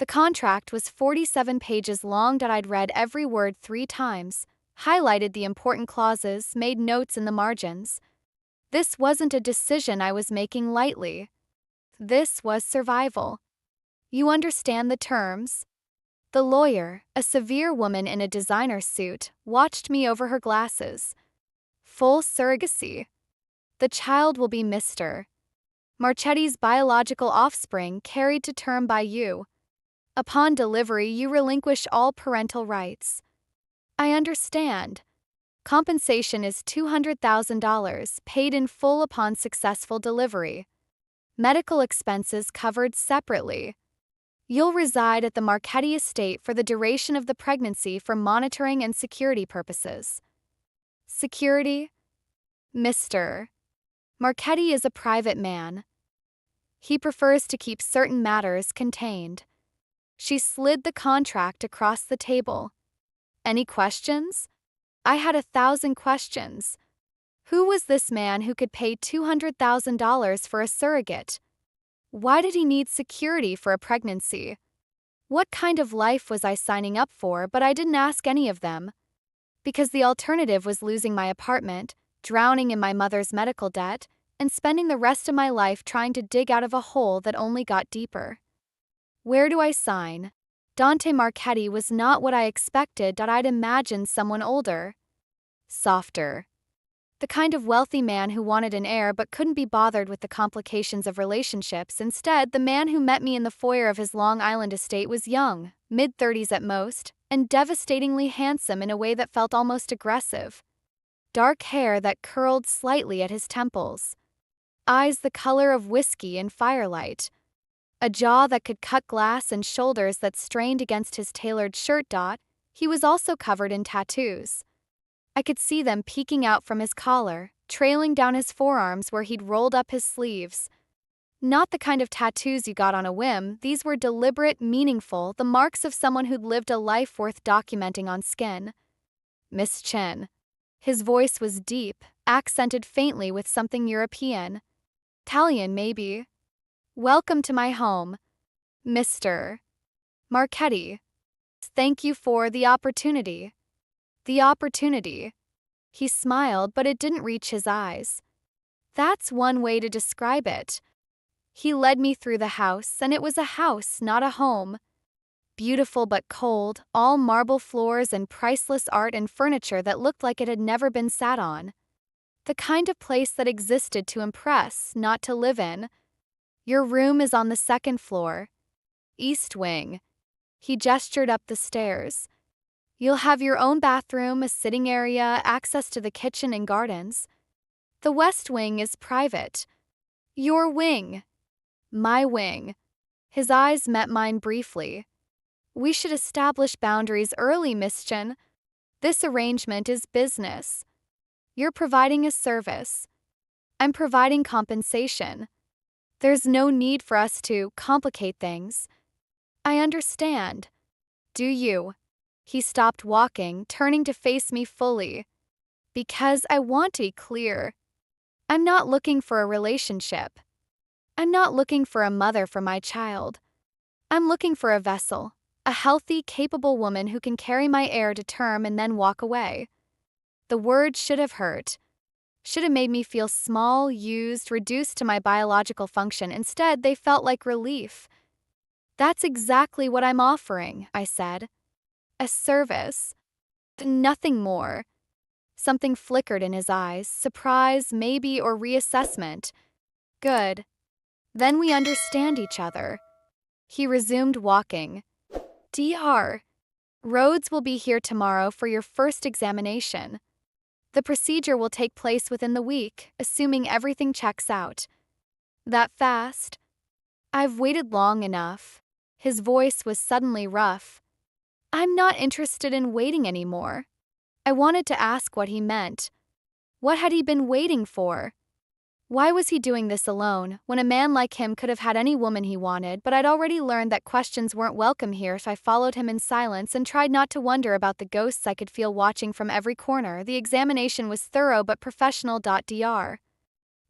The contract was 47 pages long. I'd read every word 3 times, highlighted the important clauses, made notes in the margins. This wasn't a decision I was making lightly. This was survival. You understand the terms? The lawyer, a severe woman in a designer suit, watched me over her glasses. Full surrogacy. The child will be Mr. Marchetti's biological offspring, carried to term by you. Upon delivery, you relinquish all parental rights. I understand. Compensation is $200,000, paid in full upon successful delivery. Medical expenses covered separately. You'll reside at the Marchetti estate for the duration of the pregnancy for monitoring and security purposes. Security? Mr. Marchetti is a private man. He prefers to keep certain matters contained. She slid the contract across the table. Any questions? I had 1,000 questions. Who was this man who could pay $200,000 for a surrogate? Why did he need security for a pregnancy? What kind of life was I signing up for? But I didn't ask any of them. Because the alternative was losing my apartment, drowning in my mother's medical debt, and spending the rest of my life trying to dig out of a hole that only got deeper. Where do I sign? Dante Marchetti was not what I expected. I'd imagined someone older. Softer. The kind of wealthy man who wanted an heir but couldn't be bothered with the complications of relationships. Instead, the man who met me in the foyer of his Long Island estate was young, mid-30s at most, and devastatingly handsome in a way that felt almost aggressive. Dark hair that curled slightly at his temples. Eyes the color of whiskey in firelight. A jaw that could cut glass and shoulders that strained against his tailored shirt. He was also covered in tattoos. I could see them peeking out from his collar, trailing down his forearms where he'd rolled up his sleeves. Not the kind of tattoos you got on a whim. These were deliberate, meaningful, the marks of someone who'd lived a life worth documenting on skin. Miss Chin. His voice was deep, accented faintly with something European. Italian, maybe. Welcome to my home, Mr. Marchetti. Thank you for the opportunity. The opportunity. He smiled, but it didn't reach his eyes. That's one way to describe it. He led me through the house, and it was a house, not a home. Beautiful but cold, all marble floors and priceless art and furniture that looked like it had never been sat on. The kind of place that existed to impress, not to live in. Your room is on the 2nd floor. East wing. He gestured up the stairs. You'll have your own bathroom, a sitting area, access to the kitchen and gardens. The west wing is private. Your wing. My wing. His eyes met mine briefly. We should establish boundaries early, Miss Chen. This arrangement is business. You're providing a service. I'm providing compensation. There's no need for us to complicate things. I understand. Do you? He stopped walking, turning to face me fully. Because I want to be clear. I'm not looking for a relationship. I'm not looking for a mother for my child. I'm looking for a vessel, a healthy, capable woman who can carry my heir to term and then walk away. The word should have hurt. Should have made me feel small, used, reduced to my biological function. Instead, they felt like relief. That's exactly what I'm offering, I said. A service. Nothing more. Something flickered in his eyes, surprise, maybe, or reassessment. Good. Then we understand each other. He resumed walking. Dr. Rhodes will be here tomorrow for your first examination. The procedure will take place within the week, assuming everything checks out. That fast? I've waited long enough. His voice was suddenly rough. I'm not interested in waiting anymore. I wanted to ask what he meant. What had he been waiting for? Why was he doing this alone, when a man like him could have had any woman he wanted? But I'd already learned that questions weren't welcome here, so I followed him in silence and tried not to wonder about the ghosts I could feel watching from every corner. The examination was thorough but professional. Dr.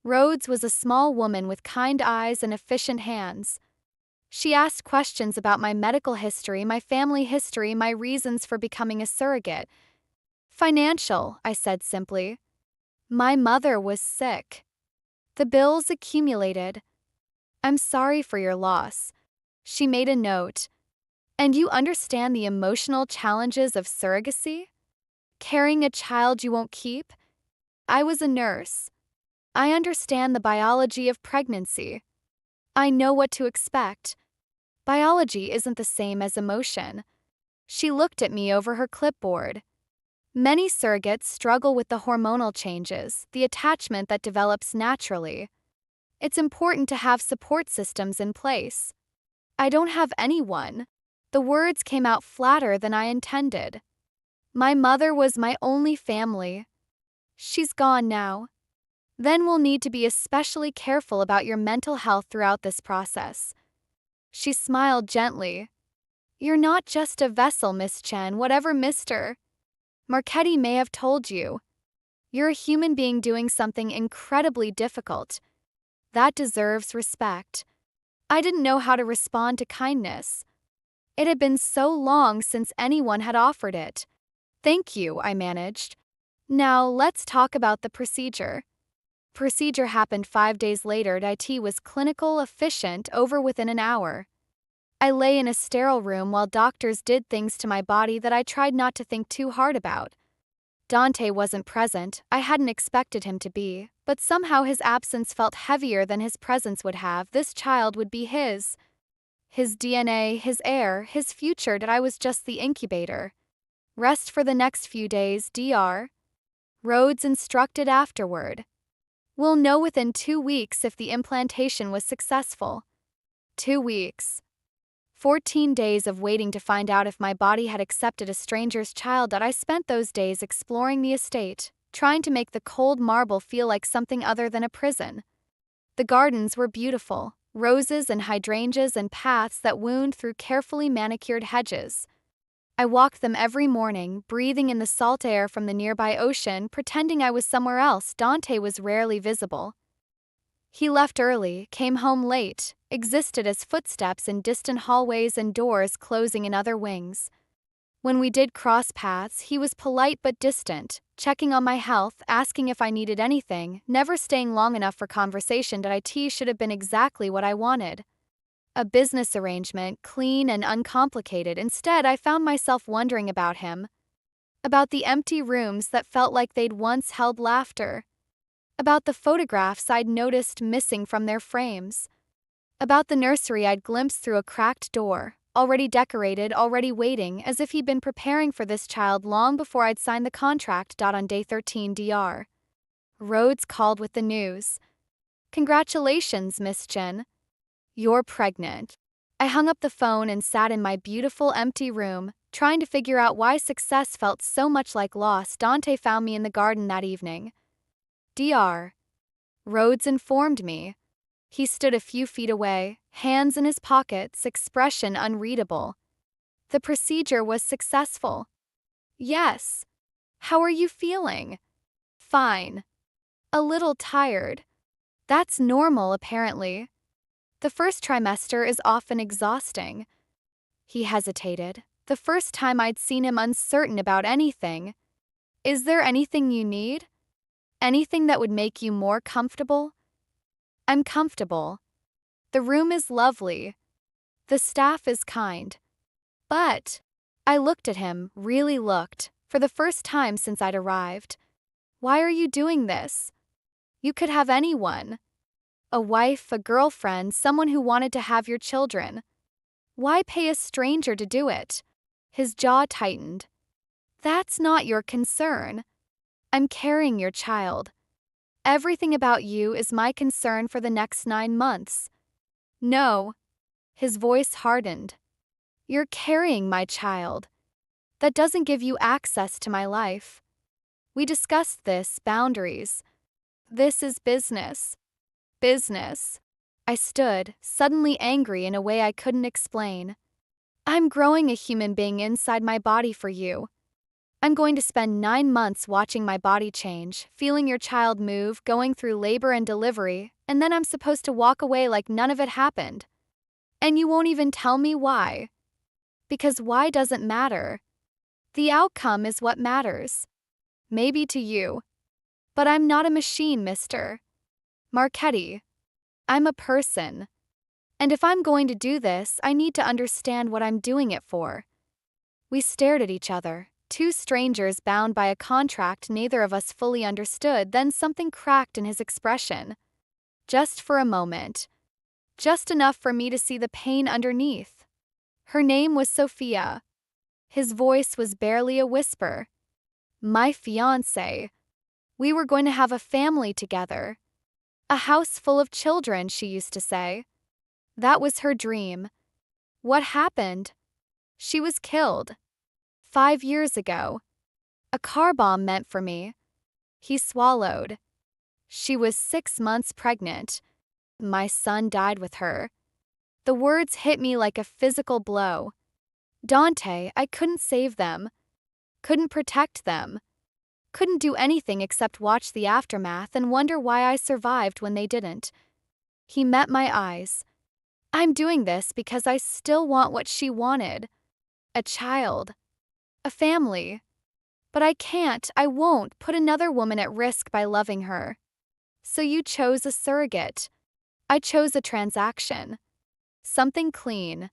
Rhodes was a small woman with kind eyes and efficient hands. She asked questions about my medical history, my family history, my reasons for becoming a surrogate. Financial, I said simply. My mother was sick. The bills accumulated. I'm sorry for your loss. She made a note. And you understand the emotional challenges of surrogacy? Carrying a child you won't keep? I was a nurse. I understand the biology of pregnancy. I know what to expect. Biology isn't the same as emotion. She looked at me over her clipboard. Many surrogates struggle with the hormonal changes, the attachment that develops naturally. It's important to have support systems in place. I don't have anyone. The words came out flatter than I intended. My mother was my only family. She's gone now. Then we'll need to be especially careful about your mental health throughout this process. She smiled gently. You're not just a vessel, Miss Chen, whatever Mr. Marchetti may have told you. You're a human being doing something incredibly difficult. That deserves respect. I didn't know how to respond to kindness. It had been so long since anyone had offered it. Thank you, I managed. Now let's talk about the procedure. Procedure happened 5 days later. IT was clinical, efficient, over within an hour. I lay in a sterile room while doctors did things to my body that I tried not to think too hard about. Dante wasn't present. I hadn't expected him to be, but somehow his absence felt heavier than his presence would have. This child would be his. His DNA, his heir, his future, that I was just the incubator. Rest for the next few days, Dr. Rhodes instructed afterward. We'll know within 2 weeks if the implantation was successful. 2 weeks. 14 days of waiting to find out if my body had accepted a stranger's child. That I spent those days exploring the estate, trying to make the cold marble feel like something other than a prison. The gardens were beautiful, roses and hydrangeas and paths that wound through carefully manicured hedges. I walked them every morning, breathing in the salt air from the nearby ocean, pretending I was somewhere else. Dante was rarely visible. He left early, came home late, existed as footsteps in distant hallways and doors closing in other wings. When we did cross paths, he was polite but distant, checking on my health, asking if I needed anything, never staying long enough for conversation. That IT should have been exactly what I wanted. A business arrangement, clean and uncomplicated. Instead, I found myself wondering about him. About the empty rooms that felt like they'd once held laughter. About the photographs I'd noticed missing from their frames. About the nursery I'd glimpsed through a cracked door, already decorated, already waiting, as if he'd been preparing for this child long before I'd signed the contract. On day 13, Dr. Rhodes called with the news. Congratulations, Miss Chen. You're pregnant. I hung up the phone and sat in my beautiful empty room, trying to figure out why success felt so much like loss. Dante found me in the garden that evening. Dr. Rhodes informed me. He stood a few feet away, hands in his pockets, expression unreadable. The procedure was successful. Yes. How are you feeling? Fine. A little tired. That's normal, apparently. The first trimester is often exhausting. He hesitated, the first time I'd seen him uncertain about anything. Is there anything you need? Anything that would make you more comfortable? I'm comfortable. The room is lovely. The staff is kind. But I looked at him, really looked, for the first time since I'd arrived. Why are you doing this? You could have anyone. A wife, a girlfriend, someone who wanted to have your children. Why pay a stranger to do it? His jaw tightened. That's not your concern. I'm carrying your child. Everything about you is my concern for the next 9 months. No. His voice hardened. You're carrying my child. That doesn't give you access to my life. We discussed this, boundaries. This is business. Business. I stood, suddenly angry in a way I couldn't explain. I'm growing a human being inside my body for you. I'm going to spend 9 months watching my body change, feeling your child move, going through labor and delivery, and then I'm supposed to walk away like none of it happened. And you won't even tell me why. Because why doesn't matter. The outcome is what matters. Maybe to you. But I'm not a machine, Mr. Marchetti. I'm a person. And if I'm going to do this, I need to understand what I'm doing it for. We stared at each other, two strangers bound by a contract neither of us fully understood, then something cracked in his expression. Just for a moment. Just enough for me to see the pain underneath. Her name was Sophia. His voice was barely a whisper. My fiancé. We were going to have a family together. A house full of children, she used to say. That was her dream. What happened? She was killed. 5 years ago. A car bomb meant for me. He swallowed. She was 6 months pregnant. My son died with her. The words hit me like a physical blow. Dante, I couldn't save them. Couldn't protect them. Couldn't do anything except watch the aftermath and wonder why I survived when they didn't. He met my eyes. I'm doing this because I still want what she wanted. A child. A family. But I can't, I won't put another woman at risk by loving her. So you chose a surrogate. I chose a transaction. Something clean.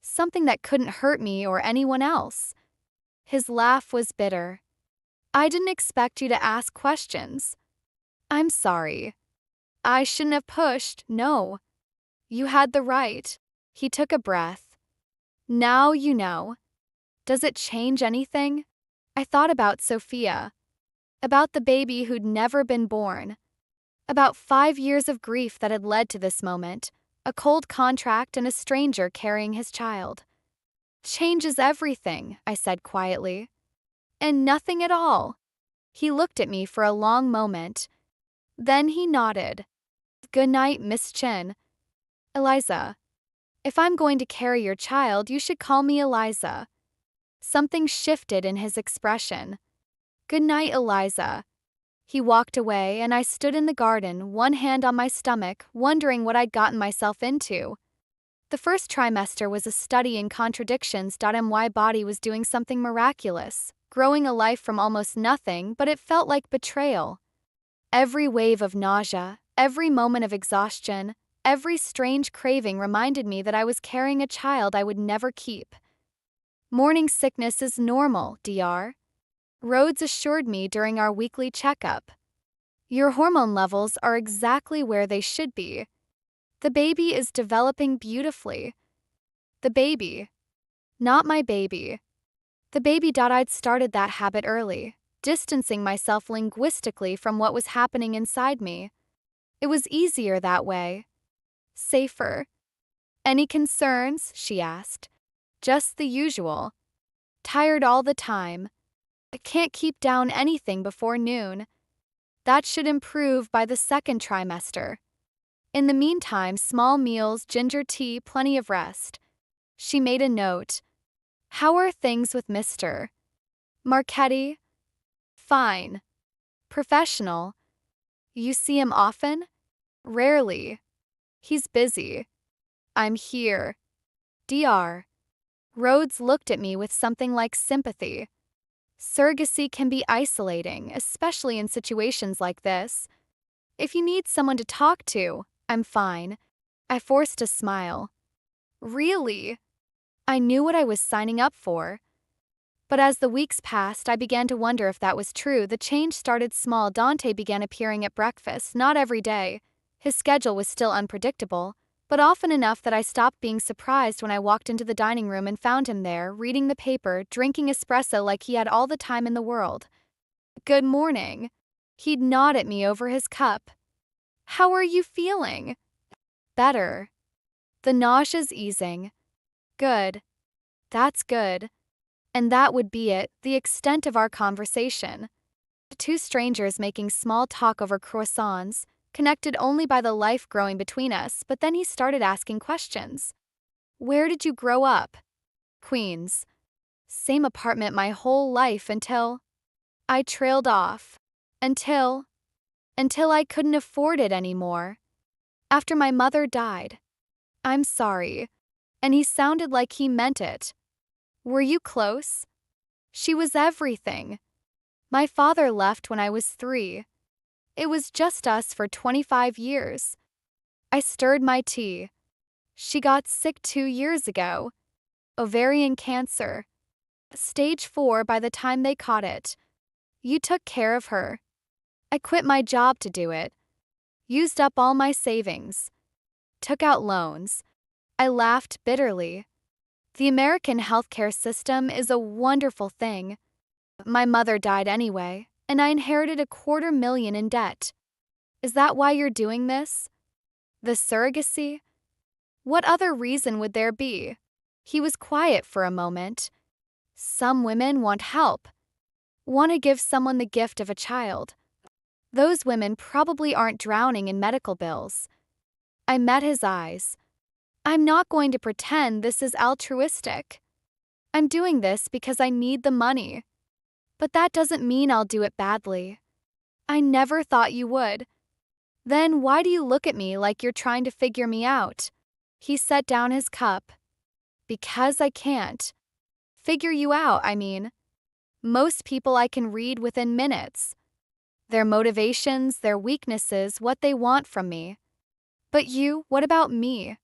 Something that couldn't hurt me or anyone else. His laugh was bitter. I didn't expect you to ask questions. I'm sorry. I shouldn't have pushed, no. You had the right. He took a breath. Now you know. Does it change anything? I thought about Sophia. About the baby who'd never been born. About 5 years of grief that had led to this moment, a cold contract and a stranger carrying his child. Changes everything, I said quietly. And nothing at all. He looked at me for a long moment. Then he nodded. Good night, Miss Chin. Eliza. If I'm going to carry your child, you should call me Eliza. Something shifted in his expression. Good night, Eliza. He walked away and I stood in the garden, one hand on my stomach, wondering what I'd gotten myself into. The first trimester was a study in contradictions. My body was doing something miraculous, growing a life from almost nothing, but it felt like betrayal. Every wave of nausea, every moment of exhaustion, every strange craving reminded me that I was carrying a child I would never keep. Morning sickness is normal, Dr. Rhodes assured me during our weekly checkup. Your hormone levels are exactly where they should be. The baby is developing beautifully. The baby. Not my baby. The baby. I'd started that habit early, distancing myself linguistically from what was happening inside me. It was easier that way. Safer. Any concerns? She asked. Just the usual. Tired all the time. I can't keep down anything before noon. That should improve by the second trimester. In the meantime, small meals, ginger tea, plenty of rest. She made a note. How are things with Mr. Marchetti? Fine. Professional. You see him often? Rarely. He's busy. I'm here. Dr. Rhodes looked at me with something like sympathy. Surrogacy can be isolating, especially in situations like this. If you need someone to talk to, I'm fine. I forced a smile. Really? I knew what I was signing up for. But as the weeks passed, I began to wonder if that was true. The change started small. Dante began appearing at breakfast, not every day. His schedule was still unpredictable, but often enough that I stopped being surprised when I walked into the dining room and found him there, reading the paper, drinking espresso like he had all the time in the world. Good morning. He'd nod at me over his cup. How are you feeling? Better. The nausea's easing. Good. That's good. And that would be it, the extent of our conversation. Two strangers making small talk over croissants, connected only by the life growing between us, but then he started asking questions. Where did you grow up? Queens. Same apartment my whole life until... I trailed off. Until I couldn't afford it anymore. After my mother died. I'm sorry. And he sounded like he meant it. Were you close? She was everything. My father left when I was 3. It was just us for 25 years. I stirred my tea. She got sick 2 years ago. Ovarian cancer. Stage 4 by the time they caught it. You took care of her. I quit my job to do it. Used up all my savings. Took out loans. I laughed bitterly. The American healthcare system is a wonderful thing. My mother died anyway, and I inherited $250,000 in debt. Is that why you're doing this? The surrogacy? What other reason would there be? He was quiet for a moment. Some women want help. Want to give someone the gift of a child. Those women probably aren't drowning in medical bills. I met his eyes. I'm not going to pretend this is altruistic. I'm doing this because I need the money. But that doesn't mean I'll do it badly. I never thought you would. Then why do you look at me like you're trying to figure me out? He set down his cup. Because I can't. Figure you out, I mean. Most people I can read within minutes. Their motivations, their weaknesses, what they want from me. But you, what about me?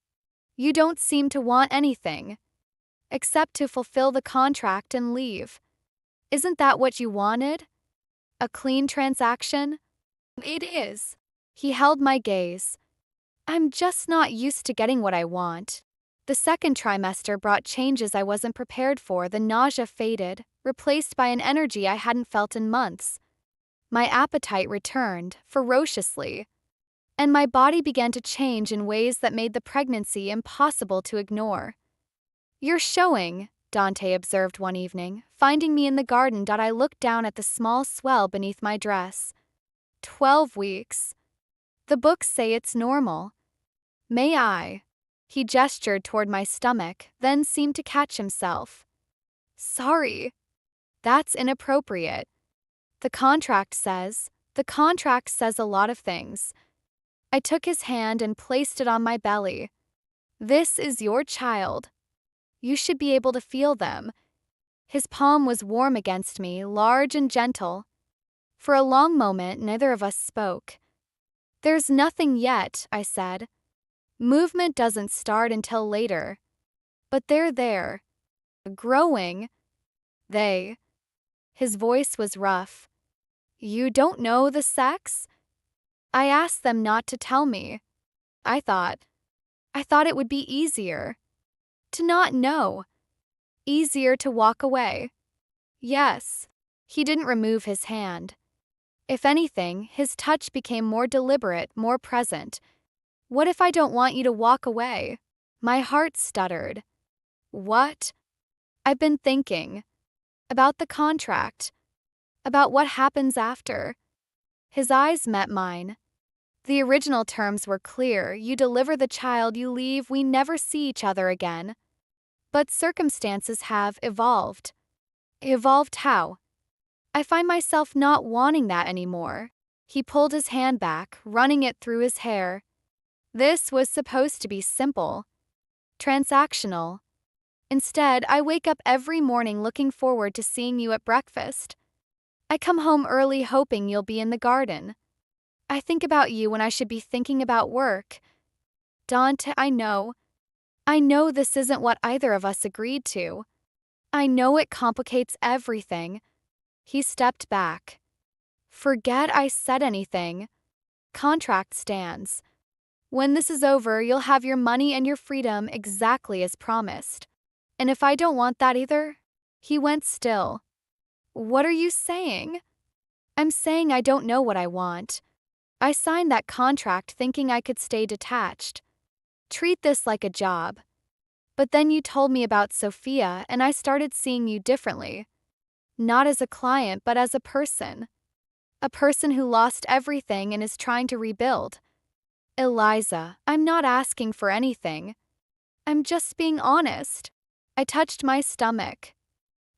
You don't seem to want anything. Except to fulfill the contract and leave. Isn't that what you wanted? A clean transaction? It is. He held my gaze. I'm just not used to getting what I want. The second trimester brought changes I wasn't prepared for. The nausea faded, replaced by an energy I hadn't felt in months. My appetite returned, ferociously. And my body began to change in ways that made the pregnancy impossible to ignore. You're showing, Dante observed one evening, finding me in the garden. I looked down at the small swell beneath my dress. 12 weeks. The books say it's normal. May I? He gestured toward my stomach, then seemed to catch himself. Sorry. That's inappropriate. The contract says a lot of things. I took his hand and placed it on my belly. This is your child. You should be able to feel them. His palm was warm against me, large and gentle. For a long moment, neither of us spoke. There's nothing yet, I said. Movement doesn't start until later. But they're there. Growing. They. His voice was rough. You don't know the sex? I asked them not to tell me. I thought it would be easier. To not know. Easier to walk away. Yes. He didn't remove his hand. If anything, his touch became more deliberate, more present. What if I don't want you to walk away? My heart stuttered. What? I've been thinking. About the contract. About what happens after. His eyes met mine. The original terms were clear. You deliver the child, you leave, we never see each other again. But circumstances have evolved. Evolved how? I find myself not wanting that anymore. He pulled his hand back, running it through his hair. This was supposed to be simple. Transactional. Instead, I wake up every morning looking forward to seeing you at breakfast. I come home early hoping you'll be in the garden. I think about you when I should be thinking about work. Dante, I know this isn't what either of us agreed to. I know it complicates everything. He stepped back. Forget I said anything. Contract stands. When this is over, you'll have your money and your freedom exactly as promised. And if I don't want that either? He went still. What are you saying? I'm saying I don't know what I want. I signed that contract thinking I could stay detached. Treat this like a job. But then you told me about Sophia and I started seeing you differently. Not as a client, but as a person. A person who lost everything and is trying to rebuild. Eliza, I'm not asking for anything. I'm just being honest. I touched my stomach.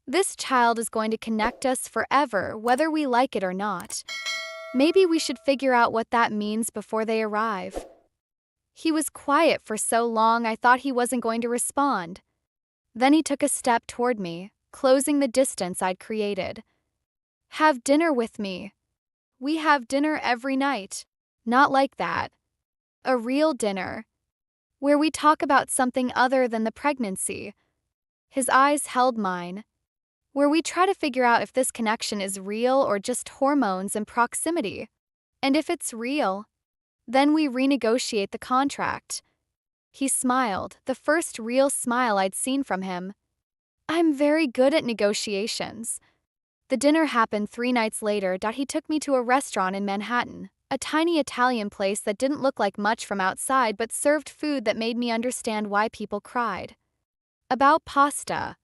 This child is going to connect us forever, whether we like it or not. Maybe we should figure out what that means before they arrive. He was quiet for so long I thought he wasn't going to respond. Then he took a step toward me, closing the distance I'd created. Have dinner with me. We have dinner every night. Not like that. A real dinner. Where we talk about something other than the pregnancy. His eyes held mine. Where we try to figure out if this connection is real or just hormones and proximity. And if it's real, then we renegotiate the contract. He smiled, the first real smile I'd seen from him. I'm very good at negotiations. The dinner happened 3 nights later. He took me to a restaurant in Manhattan, a tiny Italian place that didn't look like much from outside but served food that made me understand why people cried. About pasta.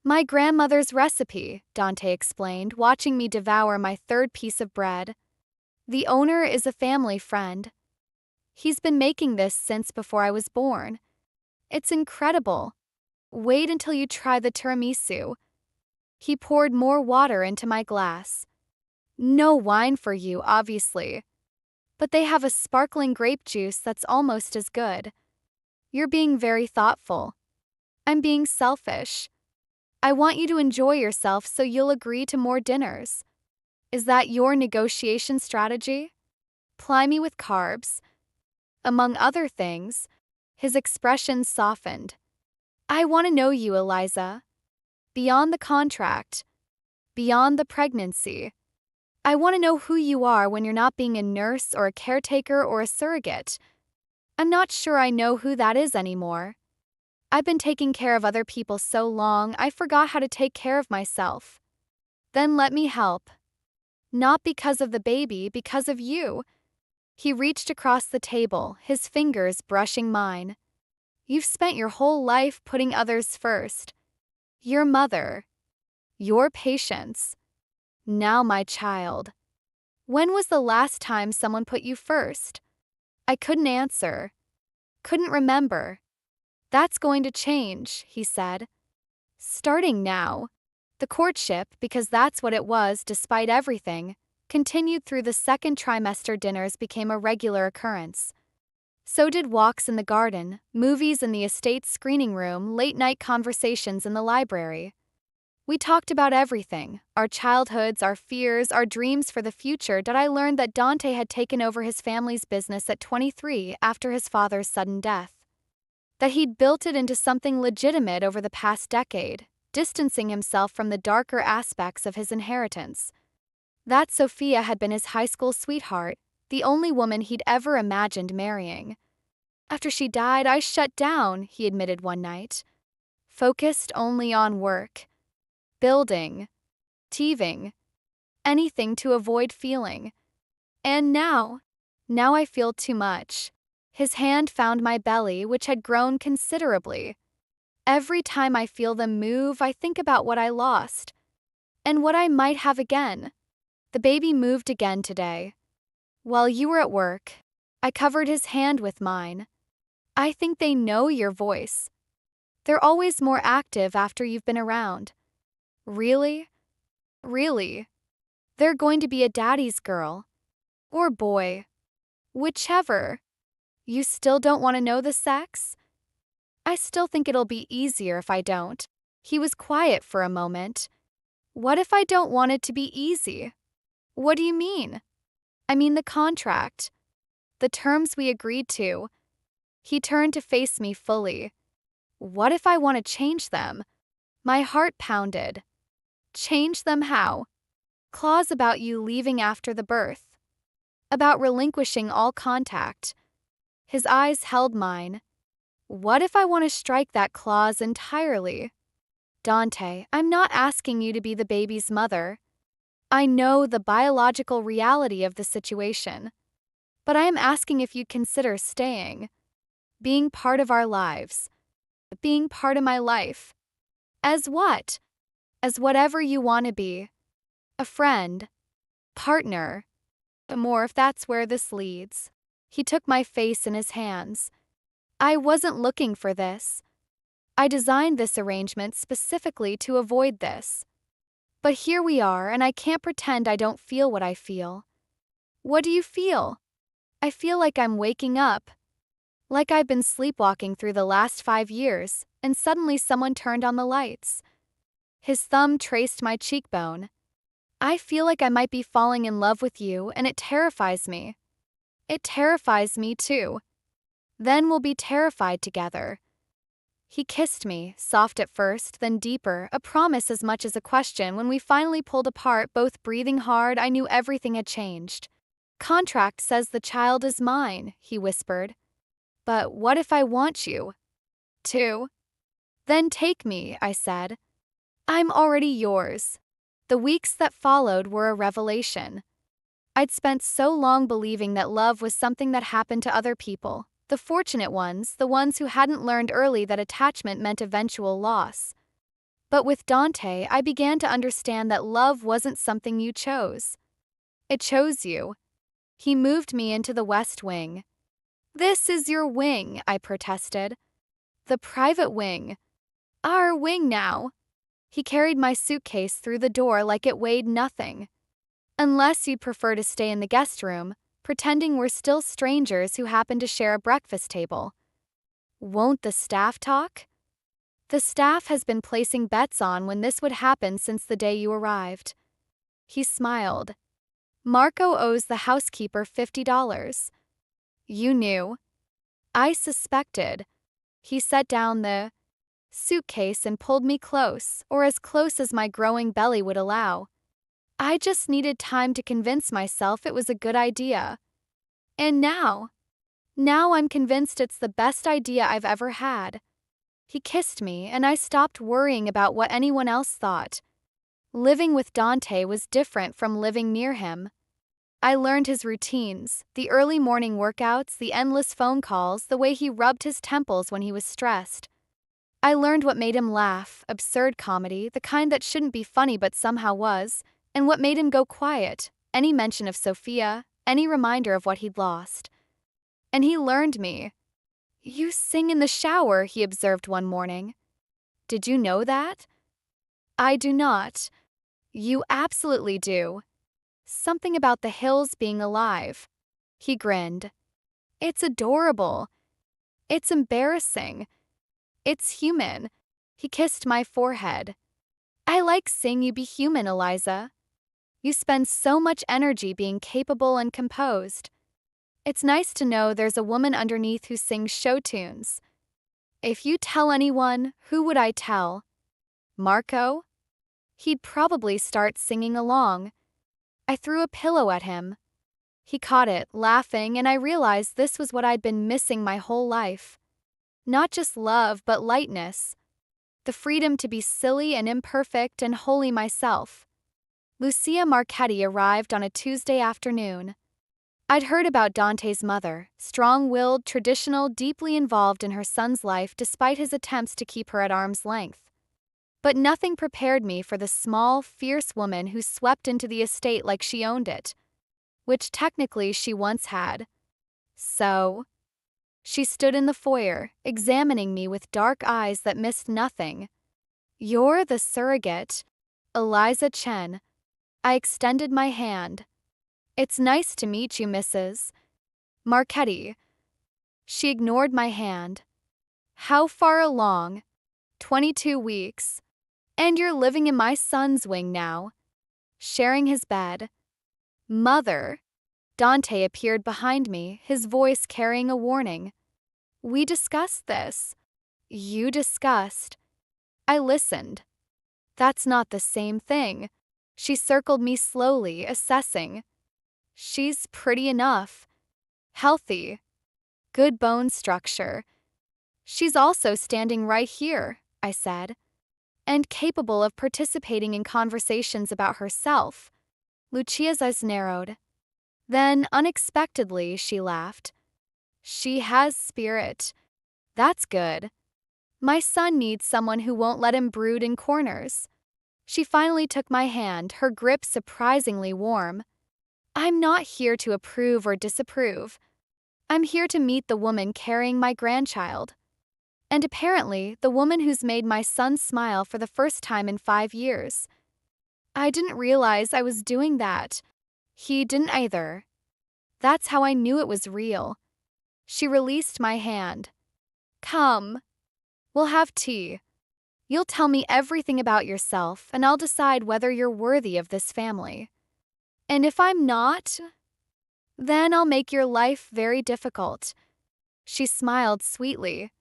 My grandmother's recipe, Dante explained, watching me devour my third piece of bread. The owner is a family friend. He's been making this since before I was born. It's incredible. Wait until you try the tiramisu. He poured more water into my glass. No wine for you, obviously. But they have a sparkling grape juice that's almost as good. You're being very thoughtful. I'm being selfish. I want you to enjoy yourself so you'll agree to more dinners. Is that your negotiation strategy? Ply me with carbs. Among other things, his expression softened. I want to know you, Eliza. Beyond the contract. Beyond the pregnancy. I want to know who you are when you're not being a nurse or a caretaker or a surrogate. I'm not sure I know who that is anymore. I've been taking care of other people so long, I forgot how to take care of myself. Then let me help. Not because of the baby, because of you. He reached across the table, his fingers brushing mine. You've spent your whole life putting others first. Your mother. Your patience. Now my child. When was the last time someone put you first? I couldn't answer. Couldn't remember. That's going to change, he said. Starting now. The courtship, because that's what it was despite everything, continued through the second trimester. Dinners became a regular occurrence. So did walks in the garden, movies in the estate's screening room, late-night conversations in the library. We talked about everything, our childhoods, our fears, our dreams for the future. I learned that Dante had taken over his family's business at 23 after his father's sudden death. That he'd built it into something legitimate over the past decade, distancing himself from the darker aspects of his inheritance. That Sophia had been his high school sweetheart, the only woman he'd ever imagined marrying. After she died, I shut down, he admitted one night. Focused only on work. Building. Teething. Anything to avoid feeling. And now I feel too much. His hand found my belly, which had grown considerably. Every time I feel them move, I think about what I lost. And what I might have again. The baby moved again today. While you were at work, I covered his hand with mine. I think they know your voice. They're always more active after you've been around. Really? Really? They're going to be a daddy's girl. Or boy. Whichever. You still don't want to know the sex? I still think it'll be easier if I don't. He was quiet for a moment. What if I don't want it to be easy? What do you mean? I mean the contract. The terms we agreed to. He turned to face me fully. What if I want to change them? My heart pounded. Change them how? Clause about you leaving after the birth. About relinquishing all contact. His eyes held mine. What if I want to strike that clause entirely? Dante, I'm not asking you to be the baby's mother. I know the biological reality of the situation. But I am asking if you'd consider staying. Being part of our lives. Being part of my life. As what? As whatever you want to be. A friend. Partner. More if that's where this leads. He took my face in his hands. I wasn't looking for this. I designed this arrangement specifically to avoid this. But here we are, and I can't pretend I don't feel what I feel. What do you feel? I feel like I'm waking up. Like I've been sleepwalking through the last 5 years, and suddenly someone turned on the lights. His thumb traced my cheekbone. I feel like I might be falling in love with you, and it terrifies me. It terrifies me too. Then we'll be terrified together. He kissed me, soft at first, then deeper, a promise as much as a question. When we finally pulled apart, both breathing hard, I knew everything had changed. Contract says the child is mine, he whispered. But what if I want you to? Then take me, I said. I'm already yours. The weeks that followed were a revelation. I'd spent so long believing that love was something that happened to other people, the fortunate ones, the ones who hadn't learned early that attachment meant eventual loss. But with Dante, I began to understand that love wasn't something you chose. It chose you. He moved me into the West Wing. This is your wing, I protested. The private wing. Our wing now. He carried my suitcase through the door like it weighed nothing. Unless you'd prefer to stay in the guest room, pretending we're still strangers who happen to share a breakfast table. Won't the staff talk? The staff has been placing bets on when this would happen since the day you arrived. He smiled. Marco owes the housekeeper $50. You knew. I suspected. He set down the suitcase and pulled me close, or as close as my growing belly would allow. I just needed time to convince myself it was a good idea. And now I'm convinced it's the best idea I've ever had. He kissed me, and I stopped worrying about what anyone else thought. Living with Dante was different from living near him. I learned his routines, the early morning workouts, the endless phone calls, the way he rubbed his temples when he was stressed. I learned what made him laugh, absurd comedy, the kind that shouldn't be funny but somehow was, and what made him go quiet, any mention of Sophia, any reminder of what he'd lost. And he learned me. You sing in the shower, he observed one morning. Did you know that? I do not. You absolutely do. Something about the hills being alive. He grinned. It's adorable. It's embarrassing. It's human. He kissed my forehead. I like seeing you be human, Eliza. You spend so much energy being capable and composed. It's nice to know there's a woman underneath who sings show tunes. If you tell anyone, who would I tell? Marco? He'd probably start singing along. I threw a pillow at him. He caught it, laughing, and I realized this was what I'd been missing my whole life. Not just love, but lightness. The freedom to be silly and imperfect and wholly myself. Lucia Marchetti arrived on a Tuesday afternoon. I'd heard about Dante's mother, strong-willed, traditional, deeply involved in her son's life despite his attempts to keep her at arm's length. But nothing prepared me for the small, fierce woman who swept into the estate like she owned it, which technically she once had. So, she stood in the foyer, examining me with dark eyes that missed nothing. You're the surrogate, Eliza Chen. I extended my hand. It's nice to meet you, Mrs. Marchetti. She ignored my hand. How far along? 22 weeks. And you're living in my son's wing now, sharing his bed. Mother. Dante appeared behind me, his voice carrying a warning. We discussed this. You discussed. I listened. That's not the same thing. She circled me slowly, assessing. She's pretty enough. Healthy. Good bone structure. She's also standing right here, I said. And capable of participating in conversations about herself. Lucia's eyes narrowed. Then, unexpectedly, she laughed. She has spirit. That's good. My son needs someone who won't let him brood in corners. She finally took my hand, her grip surprisingly warm. I'm not here to approve or disapprove. I'm here to meet the woman carrying my grandchild. And apparently, the woman who's made my son smile for the first time in 5 years. I didn't realize I was doing that. He didn't either. That's how I knew it was real. She released my hand. Come. We'll have tea. You'll tell me everything about yourself, and I'll decide whether you're worthy of this family. And if I'm not, then I'll make your life very difficult. She smiled sweetly.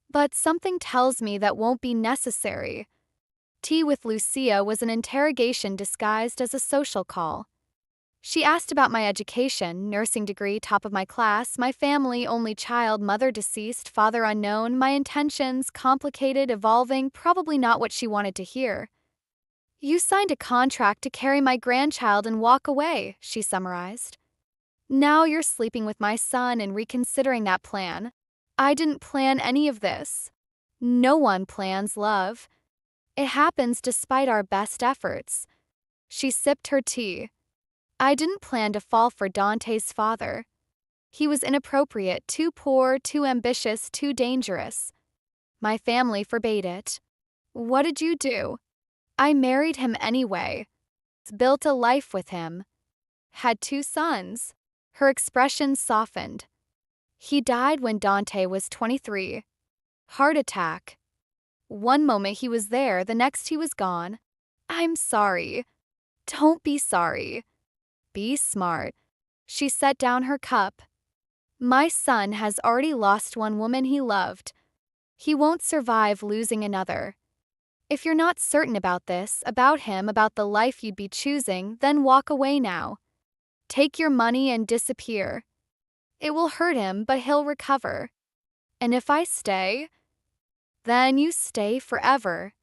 But something tells me that won't be necessary. Tea with Lucia was an interrogation disguised as a social call. She asked about my education, nursing degree, top of my class, my family, only child, mother deceased, father unknown, my intentions, complicated, evolving, probably not what she wanted to hear. You signed a contract to carry my grandchild and walk away, she summarized. Now you're sleeping with my son and reconsidering that plan. I didn't plan any of this. No one plans love. It happens despite our best efforts. She sipped her tea. I didn't plan to fall for Dante's father. He was inappropriate, too poor, too ambitious, too dangerous. My family forbade it. What did you do? I married him anyway. Built a life with him. Had 2 sons. Her expression softened. He died when Dante was 23. Heart attack. One moment he was there, the next he was gone. I'm sorry. Don't be sorry. Be smart. She set down her cup. My son has already lost one woman he loved. He won't survive losing another. If you're not certain about this, about him, about the life you'd be choosing, then walk away now. Take your money and disappear. It will hurt him, but he'll recover. And if I stay, then you stay forever.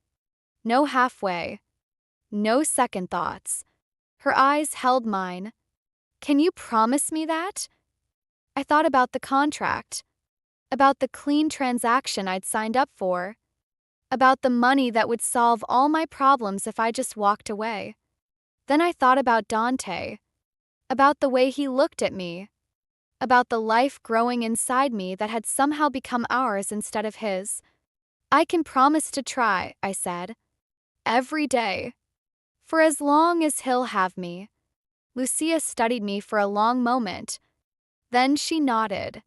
No halfway. No second thoughts. Her eyes held mine. Can you promise me that? I thought about the contract, about the clean transaction I'd signed up for, about the money that would solve all my problems if I just walked away. Then I thought about Dante, about the way he looked at me, about the life growing inside me that had somehow become ours instead of his. I can promise to try, I said. Every day. For as long as he'll have me. Lucia studied me for a long moment. Then she nodded.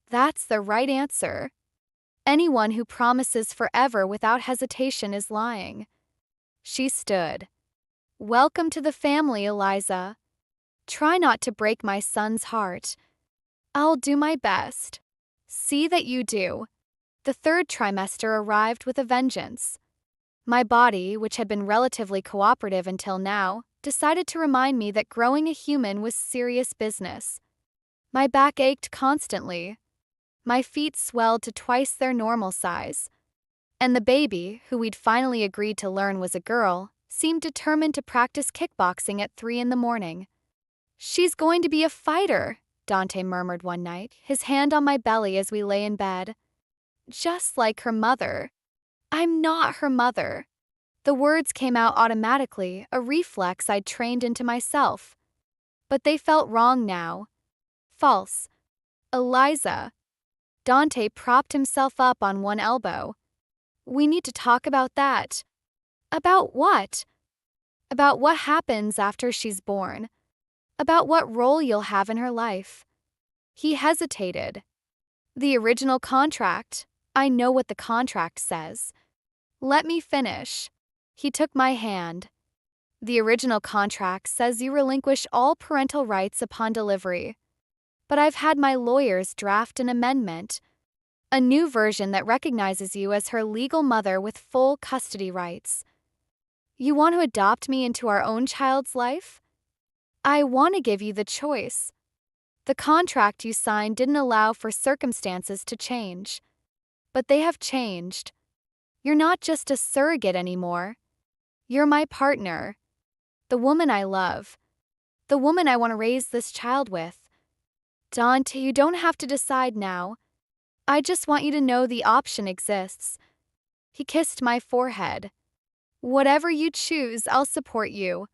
That's the right answer. Anyone who promises forever without hesitation is lying. She stood. Welcome to the family, Eliza. Try not to break my son's heart. I'll do my best. See that you do. The 3rd trimester arrived with a vengeance. My body, which had been relatively cooperative until now, decided to remind me that growing a human was serious business. My back ached constantly. My feet swelled to twice their normal size. And the baby, who we'd finally agreed to learn was a girl, seemed determined to practice kickboxing at 3 in the morning. She's going to be a fighter, Dante murmured one night, his hand on my belly as we lay in bed. Just like her mother. I'm not her mother. The words came out automatically, a reflex I'd trained into myself. But they felt wrong now. False. Eliza. Dante propped himself up on one elbow. We need to talk about that. About what? About what happens after she's born. About what role you'll have in her life. He hesitated. The original contract. I know what the contract says. Let me finish. He took my hand. The original contract says you relinquish all parental rights upon delivery. But I've had my lawyers draft an amendment. A new version that recognizes you as her legal mother with full custody rights. You want to adopt me into our own child's life? I want to give you the choice. The contract you signed didn't allow for circumstances to change. But they have changed. You're not just a surrogate anymore. You're my partner. The woman I love. The woman I want to raise this child with. Dante, you don't have to decide now. I just want you to know the option exists. He kissed my forehead. Whatever you choose, I'll support you.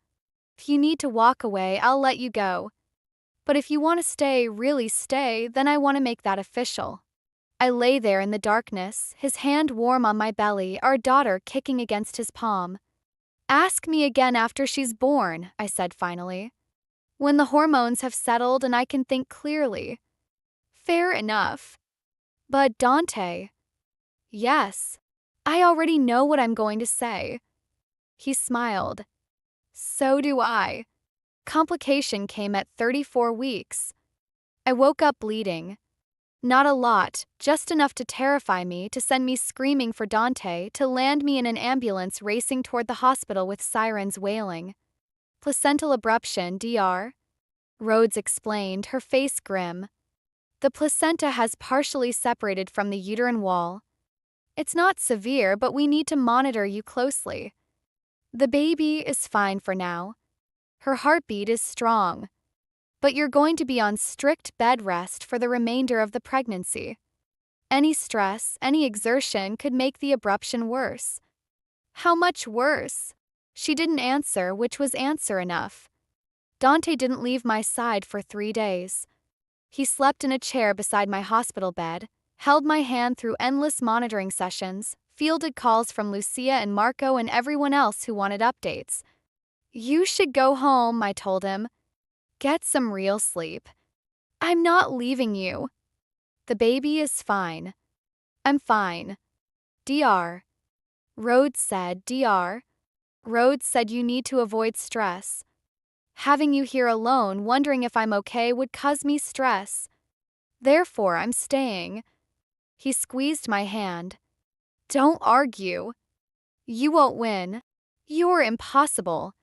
If you need to walk away, I'll let you go. But if you want to stay, really stay, then I want to make that official. I lay there in the darkness, his hand warm on my belly, our daughter kicking against his palm. Ask me again after she's born, I said finally. When the hormones have settled and I can think clearly. Fair enough. But Dante. Yes. I already know what I'm going to say. He smiled. So do I. Complication came at 34 weeks. I woke up bleeding. Not a lot, just enough to terrify me, to send me screaming for Dante, to land me in an ambulance racing toward the hospital with sirens wailing. Placental abruption, DR. Rhodes explained, her face grim. The placenta has partially separated from the uterine wall. It's not severe, but we need to monitor you closely. The baby is fine for now. Her heartbeat is strong. But you're going to be on strict bed rest for the remainder of the pregnancy. Any stress, any exertion could make the abruption worse. How much worse? She didn't answer, which was answer enough. Dante didn't leave my side for 3 days. He slept in a chair beside my hospital bed, held my hand through endless monitoring sessions, fielded calls from Lucia and Marco and everyone else who wanted updates. You should go home, I told him. Get some real sleep. I'm not leaving you. The baby is fine. I'm fine. DR. Rhodes said, DR. Rhodes said you need to avoid stress. Having you here alone, wondering if I'm okay, would cause me stress. Therefore, I'm staying. He squeezed my hand. Don't argue. You won't win. You're impossible.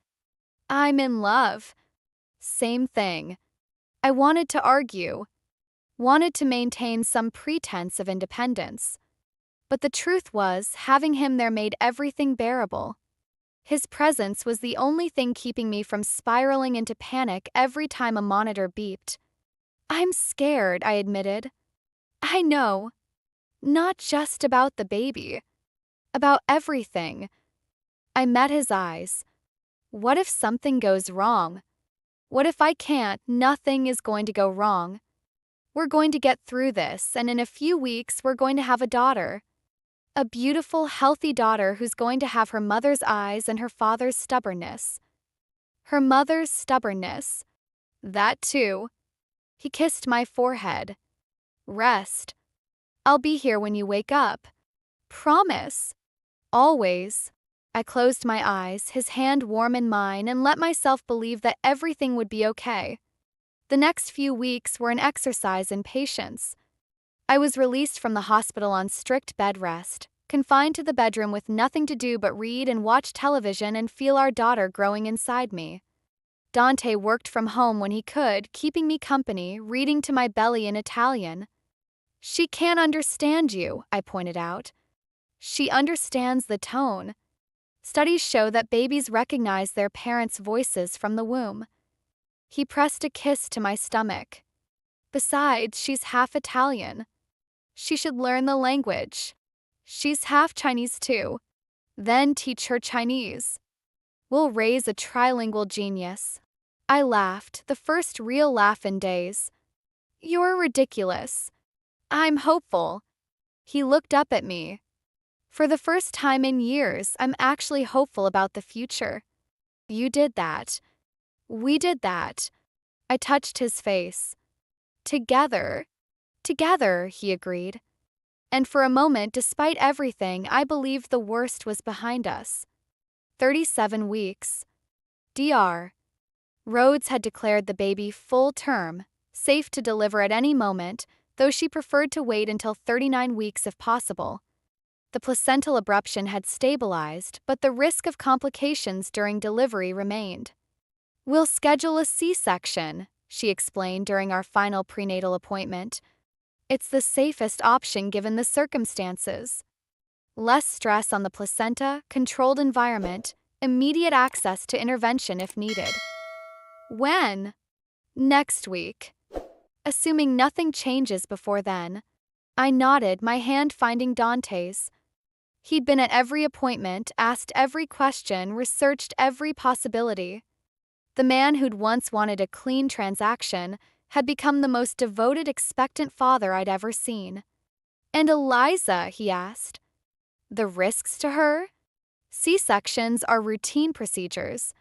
I'm in love. Same thing. I wanted to argue. Wanted to maintain some pretense of independence. But the truth was, having him there made everything bearable. His presence was the only thing keeping me from spiraling into panic every time a monitor beeped. I'm scared, I admitted. I know. Not just about the baby. About everything. I met his eyes. What if something goes wrong? What if I can't? Nothing is going to go wrong. We're going to get through this, and in a few weeks we're going to have a daughter. A beautiful, healthy daughter who's going to have her mother's eyes and her father's stubbornness. Her mother's stubbornness. That too. He kissed my forehead. Rest. I'll be here when you wake up. Promise. Always. I closed my eyes, his hand warm in mine, and let myself believe that everything would be okay. The next few weeks were an exercise in patience. I was released from the hospital on strict bed rest, confined to the bedroom with nothing to do but read and watch television and feel our daughter growing inside me. Dante worked from home when he could, keeping me company, reading to my belly in Italian. She can't understand you, I pointed out. She understands the tone. Studies show that babies recognize their parents' voices from the womb. He pressed a kiss to my stomach. Besides, she's half Italian. She should learn the language. She's half Chinese too. Then teach her Chinese. We'll raise a trilingual genius. I laughed, the first real laugh in days. You're ridiculous. I'm hopeful. He looked up at me. For the first time in years, I'm actually hopeful about the future. You did that. We did that. I touched his face. Together. Together, he agreed. And for a moment, despite everything, I believed the worst was behind us. 37 weeks. DR. Rhodes had declared the baby full term, safe to deliver at any moment, though she preferred to wait until 39 weeks if possible. The placental abruption had stabilized, but the risk of complications during delivery remained. We'll schedule a C-section, she explained during our final prenatal appointment. It's the safest option given the circumstances. Less stress on the placenta, controlled environment, immediate access to intervention if needed. When? Next week. Assuming nothing changes before then. I nodded, my hand finding Dante's. He'd been at every appointment, asked every question, researched every possibility. The man who'd once wanted a clean transaction had become the most devoted, expectant father I'd ever seen. And Eliza, he asked. The risks to her? C-sections are routine procedures.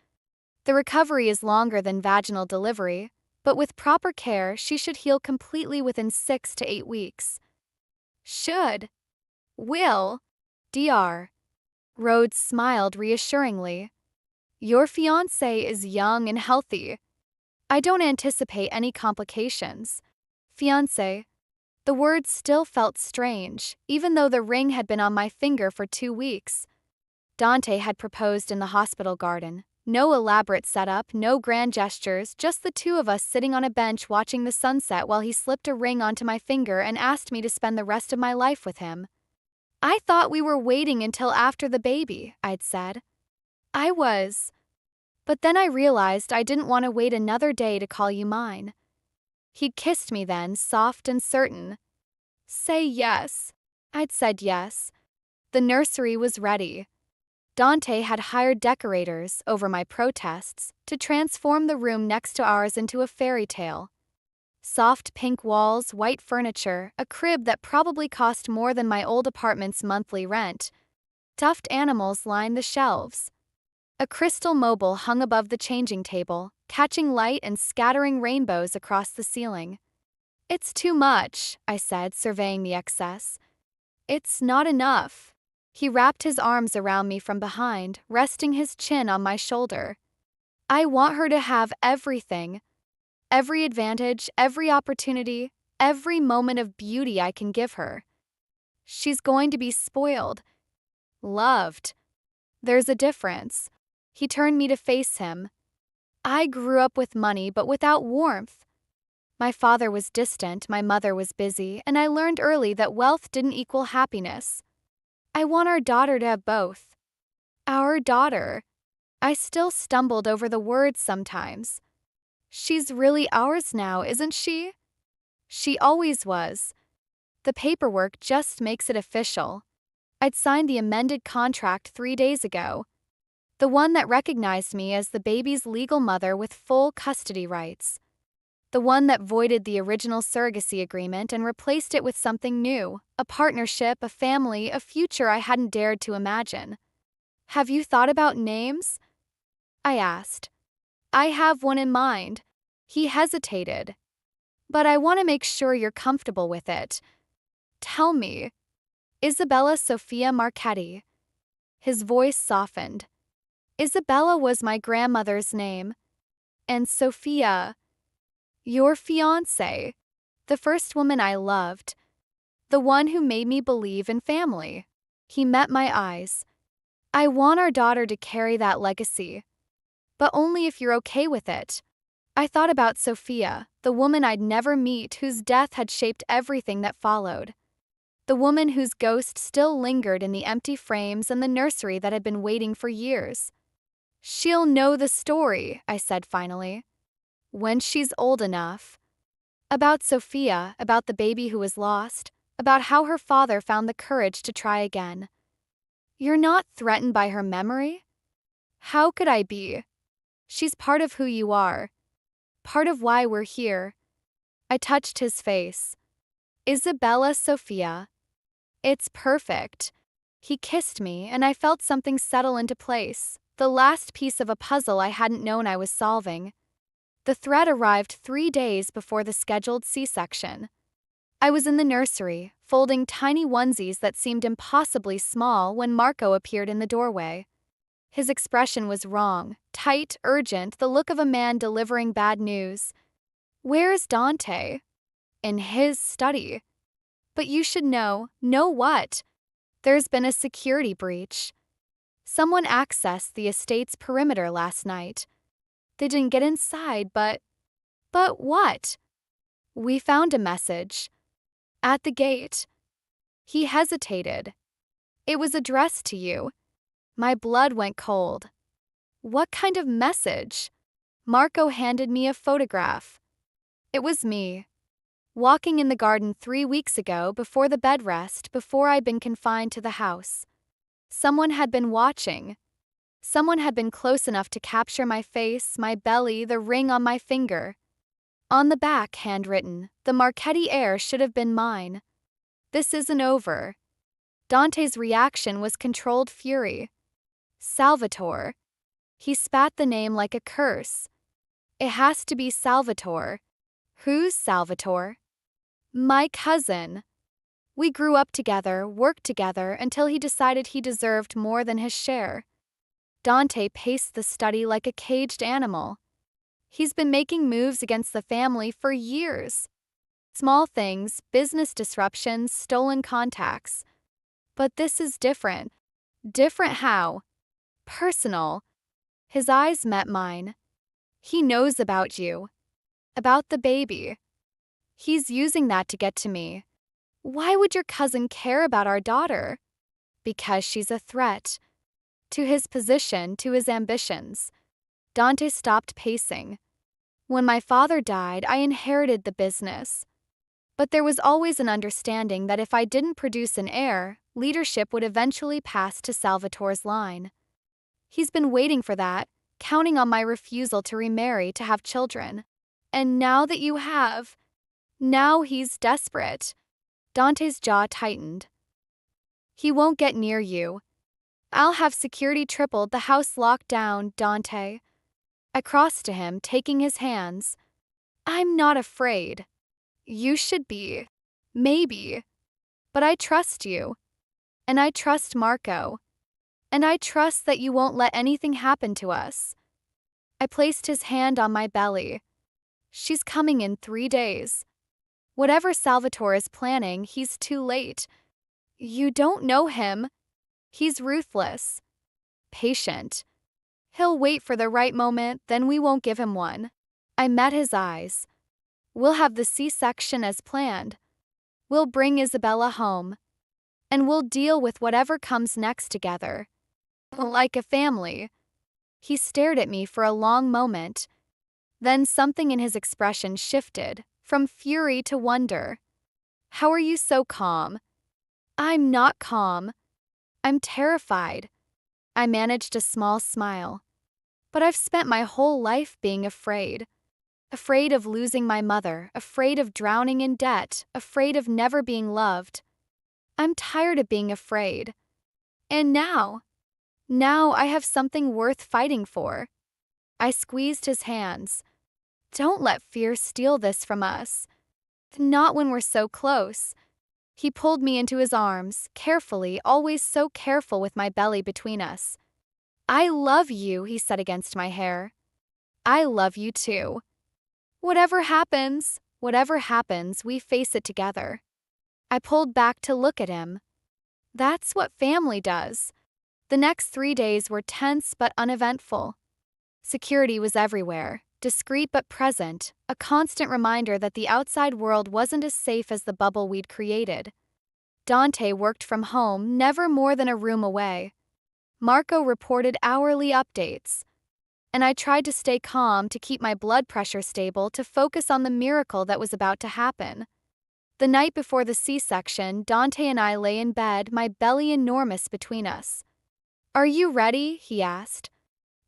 The recovery is longer than vaginal delivery, But with proper care, she should heal completely within 6 to 8 weeks. Should. Will. Dr. Rhodes smiled reassuringly. Your fiancé is young and healthy. I don't anticipate any complications. Fiancé. The word still felt strange, even though the ring had been on my finger for 2 weeks. Dante had proposed in the hospital garden. No elaborate setup, no grand gestures, just the two of us sitting on a bench watching the sunset while he slipped a ring onto my finger and asked me to spend the rest of my life with him. I thought we were waiting until after the baby, I'd said. I was. But then I realized I didn't want to wait another day to call you mine. He'd kissed me then, soft and certain. Say yes. I'd said yes. The nursery was ready. Dante had hired decorators, over my protests, to transform the room next to ours into a fairy tale. Soft pink walls, white furniture, a crib that probably cost more than my old apartment's monthly rent. Stuffed animals lined the shelves. A crystal mobile hung above the changing table, catching light and scattering rainbows across the ceiling. It's too much, I said, surveying the excess. It's not enough. He wrapped his arms around me from behind, resting his chin on my shoulder. I want her to have everything. Every advantage, every opportunity, every moment of beauty I can give her. She's going to be spoiled. Loved. There's a difference. He turned me to face him. I grew up with money, but without warmth. My father was distant, my mother was busy, and I learned early that wealth didn't equal happiness. I want our daughter to have both. Our daughter. I still stumbled over the words sometimes. She's really ours now, isn't she? She always was. The paperwork just makes it official. I'd signed the amended contract 3 days ago. The one that recognized me as the baby's legal mother with full custody rights. The one that voided the original surrogacy agreement and replaced it with something new, a partnership, a family, a future I hadn't dared to imagine. Have you thought about names? I asked. I have one in mind. He hesitated. But I want to make sure you're comfortable with it. Tell me. Isabella Sophia Marchetti. His voice softened. Isabella was my grandmother's name. And Sophia, your fiancé, the first woman I loved, the one who made me believe in family. He met my eyes. I want our daughter to carry that legacy. But only if you're okay with it. I thought about Sophia, the woman I'd never meet whose death had shaped everything that followed. The woman whose ghost still lingered in the empty frames and the nursery that had been waiting for years. She'll know the story, I said finally. When she's old enough. About Sophia, about the baby who was lost, about how her father found the courage to try again. You're not threatened by her memory? How could I be? She's part of who you are. Part of why we're here. I touched his face. Isabella Sophia. It's perfect. He kissed me, and I felt something settle into place, the last piece of a puzzle I hadn't known I was solving. The thread arrived 3 days before the scheduled C-section. I was in the nursery, folding tiny onesies that seemed impossibly small when Marco appeared in the doorway. His expression was wrong, tight, urgent, the look of a man delivering bad news. Where's Dante? In his study. But you should know. Know what? There's been a security breach. Someone accessed the estate's perimeter last night. They didn't get inside, but what? We found a message. At the gate. He hesitated. It was addressed to you. My blood went cold. What kind of message? Marco handed me a photograph. It was me. Walking in the garden 3 weeks ago before the bed rest, before I'd been confined to the house. Someone had been watching. Someone had been close enough to capture my face, my belly, the ring on my finger. On the back, handwritten, the Marchetti heir should have been mine. This isn't over. Dante's reaction was controlled fury. Salvatore. He spat the name like a curse. It has to be Salvatore. Who's Salvatore? My cousin. We grew up together, worked together, until he decided he deserved more than his share. Dante paced the study like a caged animal. He's been making moves against the family for years. Small things, business disruptions, stolen contacts. But this is different. Different how? Personal. His eyes met mine. He knows about you. About the baby. He's using that to get to me. Why would your cousin care about our daughter? Because she's a threat. To his position, to his ambitions. Dante stopped pacing. When my father died, I inherited the business. But there was always an understanding that if I didn't produce an heir, leadership would eventually pass to Salvatore's line. He's been waiting for that, counting on my refusal to remarry to have children. And now that you have, now he's desperate. Dante's jaw tightened. He won't get near you. I'll have security tripled, the house locked down, Dante. I crossed to him, taking his hands. I'm not afraid. You should be. Maybe. But I trust you. And I trust Marco. And I trust that you won't let anything happen to us. I placed his hand on my belly. She's coming in 3 days. Whatever Salvatore is planning, he's too late. You don't know him. He's ruthless. Patient. He'll wait for the right moment, then we won't give him one. I met his eyes. We'll have the C-section as planned. We'll bring Isabella home. And we'll deal with whatever comes next together. Like a family. He stared at me for a long moment. Then something in his expression shifted, from fury to wonder. How are you so calm? I'm not calm. I'm terrified. I managed a small smile. But I've spent my whole life being afraid. Afraid of losing my mother, afraid of drowning in debt, afraid of never being loved. I'm tired of being afraid. And now I have something worth fighting for. I squeezed his hands. Don't let fear steal this from us. Not when we're so close. He pulled me into his arms, carefully, always so careful with my belly between us. I love you, he said against my hair. I love you too. Whatever happens, we face it together. I pulled back to look at him. That's what family does. The next 3 days were tense but uneventful. Security was everywhere, discreet but present, a constant reminder that the outside world wasn't as safe as the bubble we'd created. Dante worked from home, never more than a room away. Marco reported hourly updates. And I tried to stay calm, to keep my blood pressure stable, to focus on the miracle that was about to happen. The night before the C-section, Dante and I lay in bed, my belly enormous between us. Are you ready? He asked.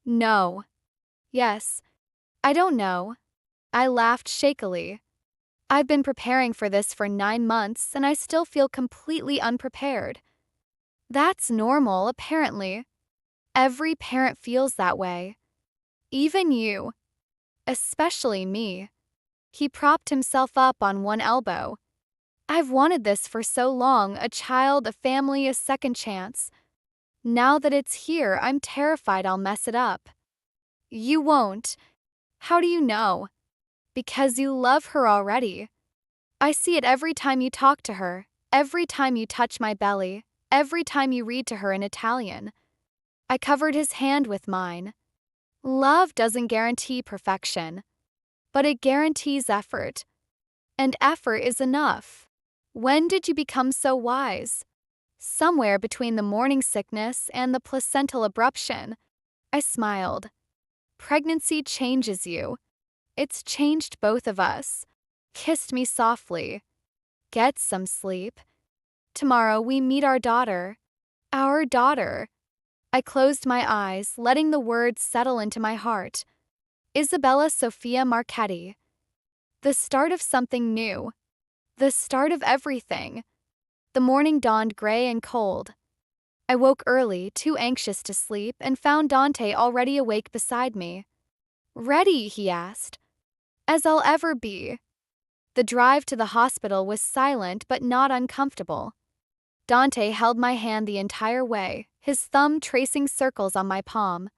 No. Yes. I don't know. I laughed shakily. I've been preparing for this for 9 months, and I still feel completely unprepared. That's normal, apparently. Every parent feels that way. Even you. Especially me. He propped himself up on one elbow. I've wanted this for so long, a child, a family, a second chance. Now that it's here, I'm terrified I'll mess it up. You won't. How do you know? Because you love her already. I see it every time you talk to her, every time you touch my belly, every time you read to her in Italian. I covered his hand with mine. Love doesn't guarantee perfection, but it guarantees effort. And effort is enough. When did you become so wise? Somewhere between the morning sickness and the placental abruption. I smiled. Pregnancy changes you. It's changed both of us. Kissed me softly. Get some sleep. Tomorrow we meet our daughter. Our daughter. I closed my eyes, letting the words settle into my heart. Isabella Sofia Marchetti. The start of something new. The start of everything. The morning dawned gray and cold. I woke early, too anxious to sleep, and found Dante already awake beside me. Ready, he asked. As I'll ever be. The drive to the hospital was silent but not uncomfortable. Dante held my hand the entire way, his thumb tracing circles on my palm.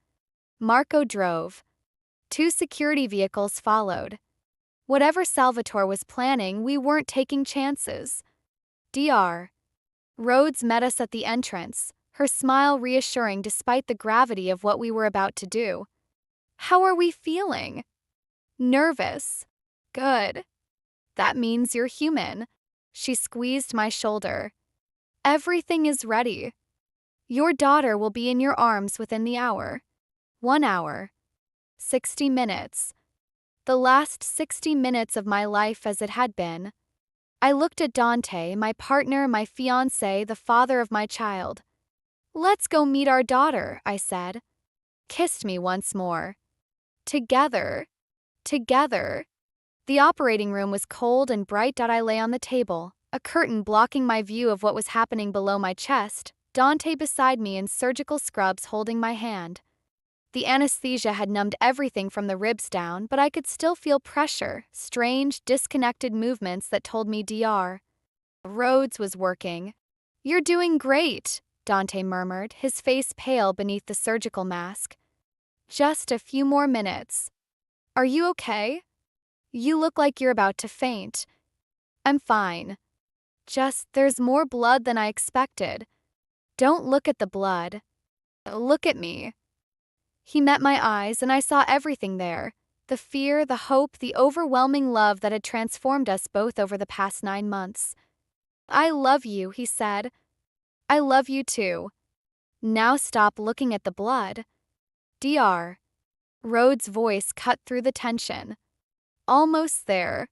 Marco drove. 2 security vehicles followed. Whatever Salvatore was planning, we weren't taking chances. Dr. Rhodes met us at the entrance, her smile reassuring despite the gravity of what we were about to do. How are we feeling? Nervous. Good. That means you're human. She squeezed my shoulder. Everything is ready. Your daughter will be in your arms within the hour. 1 hour. 60 minutes. The last 60 minutes of my life as it had been. I looked at Dante, my partner, my fiancé, the father of my child. Let's go meet our daughter, I said. Kissed me once more. Together. Together. The operating room was cold and bright. I lay on the table, a curtain blocking my view of what was happening below my chest, Dante beside me in surgical scrubs holding my hand. The anesthesia had numbed everything from the ribs down, but I could still feel pressure, strange, disconnected movements that told me Dr. Rhodes was working. You're doing great, Dante murmured, his face pale beneath the surgical mask. Just a few more minutes. Are you okay? You look like you're about to faint. I'm fine. Just, there's more blood than I expected. Don't look at the blood. Look at me. He met my eyes and I saw everything there. The fear, the hope, the overwhelming love that had transformed us both over the past 9 months. I love you, he said. I love you too. Now stop looking at the blood. Dr. Rhodes' voice cut through the tension. Almost there.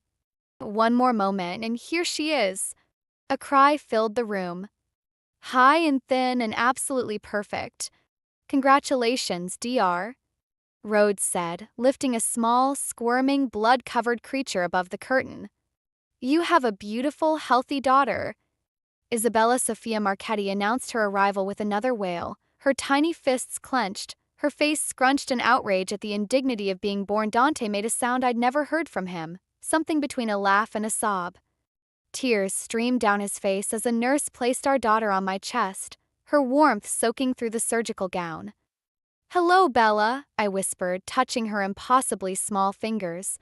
One more moment, and here she is. A cry filled the room. High and thin and absolutely perfect. Congratulations, Dr. Rhodes said, lifting a small, squirming, blood-covered creature above the curtain. You have a beautiful, healthy daughter. Isabella Sofia Marchetti announced her arrival with another wail, her tiny fists clenched, her face scrunched in outrage at the indignity of being born. Dante made a sound I'd never heard from him, something between a laugh and a sob. Tears streamed down his face as a nurse placed our daughter on my chest, her warmth soaking through the surgical gown. Hello, Bella, I whispered, touching her impossibly small fingers.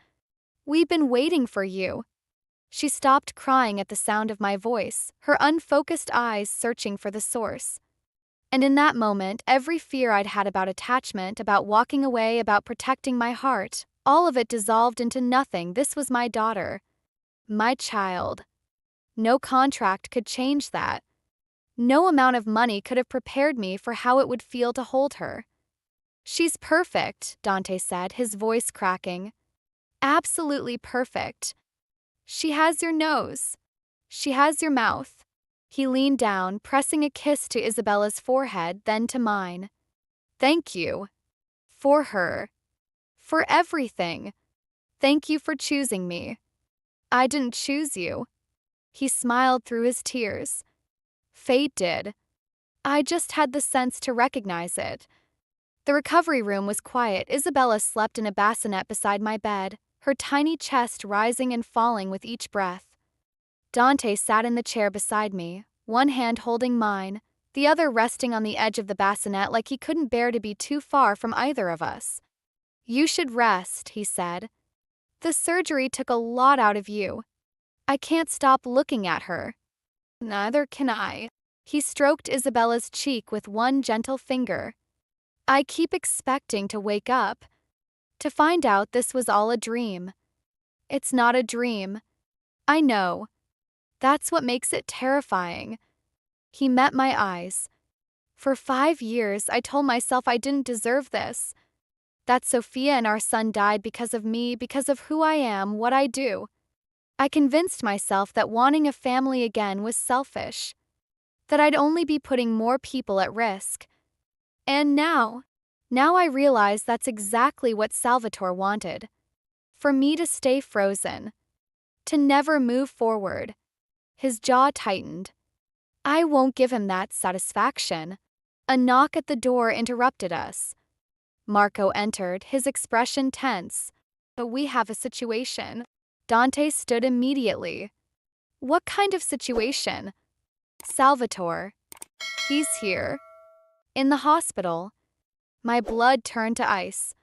We've been waiting for you. She stopped crying at the sound of my voice, her unfocused eyes searching for the source. And in that moment, every fear I'd had about attachment, about walking away, about protecting my heart, all of it dissolved into nothing. This was my daughter. My child. No contract could change that. No amount of money could have prepared me for how it would feel to hold her. She's perfect, Dante said, his voice cracking. Absolutely perfect. She has your nose. She has your mouth. He leaned down, pressing a kiss to Isabella's forehead, then to mine. Thank you. For her. For everything. Thank you for choosing me. I didn't choose you. He smiled through his tears. Fate did. I just had the sense to recognize it. The recovery room was quiet. Isabella slept in a bassinet beside my bed, her tiny chest rising and falling with each breath. Dante sat in the chair beside me, one hand holding mine, the other resting on the edge of the bassinet like he couldn't bear to be too far from either of us. You should rest, he said. The surgery took a lot out of you. I can't stop looking at her. Neither can I. He stroked Isabella's cheek with one gentle finger. I keep expecting to wake up, to find out this was all a dream. It's not a dream. I know. That's what makes it terrifying. He met my eyes. For 5 years, I told myself I didn't deserve this. That Sophia and our son died because of me, because of who I am, what I do. I convinced myself that wanting a family again was selfish, that I'd only be putting more people at risk. And now I realize that's exactly what Salvatore wanted. For me to stay frozen, to never move forward. His jaw tightened. I won't give him that satisfaction. A knock at the door interrupted us. Marco entered, his expression tense. We have a situation. Dante stood immediately. What kind of situation? Salvatore. He's here. In the hospital. My blood turned to ice.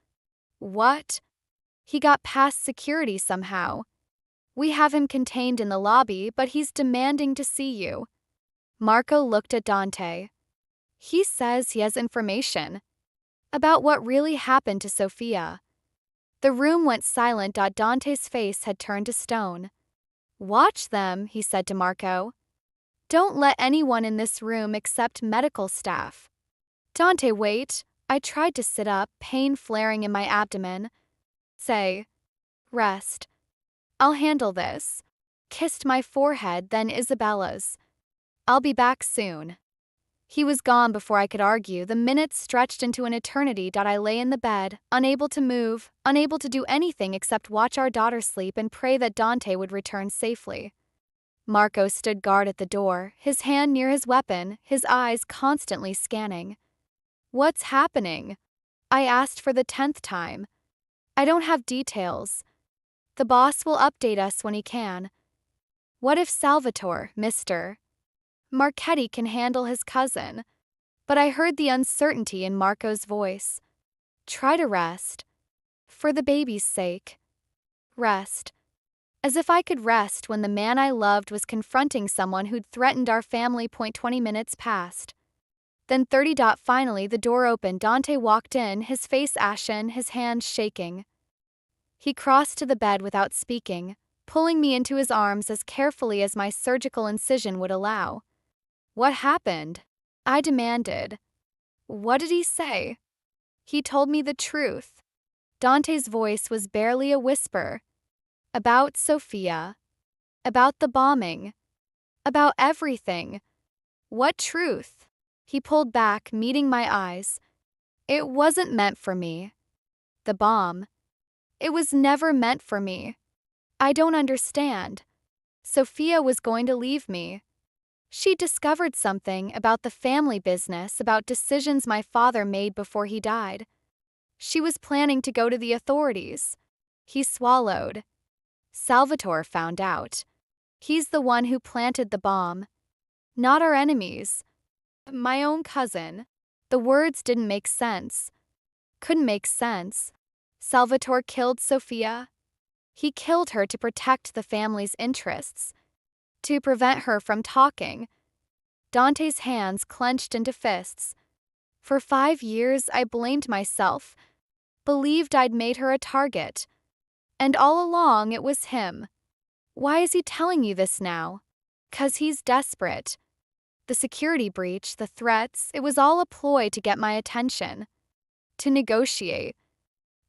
What? He got past security somehow. We have him contained in the lobby, but he's demanding to see you. Marco looked at Dante. He says he has information about what really happened to Sophia. The room went silent. Dante's face had turned to stone. Watch them, he said to Marco. Don't let anyone in this room except medical staff. Dante, wait. I tried to sit up, pain flaring in my abdomen. Say, rest. I'll handle this. Kissed my forehead, then Isabella's. I'll be back soon. He was gone before I could argue. The minutes stretched into an eternity. I lay in the bed, unable to move, unable to do anything except watch our daughter sleep and pray that Dante would return safely. Marco stood guard at the door, his hand near his weapon, his eyes constantly scanning. What's happening? I asked for the 10th time. I don't have details. The boss will update us when he can. What if Salvatore, Mr. Marchetti can handle his cousin? But I heard the uncertainty in Marco's voice. Try to rest. For the baby's sake. Rest. As if I could rest when the man I loved was confronting someone who'd threatened our family. 20 minutes passed. Then 30. Finally, the door opened. Dante walked in, his face ashen, his hands shaking. He crossed to the bed without speaking, pulling me into his arms as carefully as my surgical incision would allow. What happened? I demanded. What did he say? He told me the truth. Dante's voice was barely a whisper. About Sophia. About the bombing. About everything. What truth? He pulled back, meeting my eyes. It wasn't meant for me. The bomb. It was never meant for me. I don't understand. Sophia was going to leave me. She discovered something about the family business, about decisions my father made before he died. She was planning to go to the authorities. He swallowed. Salvatore found out. He's the one who planted the bomb. Not our enemies. My own cousin. The words didn't make sense. Couldn't make sense. Salvatore killed Sophia. He killed her to protect the family's interests. To prevent her from talking. Dante's hands clenched into fists. For 5 years, I blamed myself. Believed I'd made her a target. And all along, it was him. Why is he telling you this now? 'Cause he's desperate. The security breach, the threats, it was all a ploy to get my attention. To negotiate.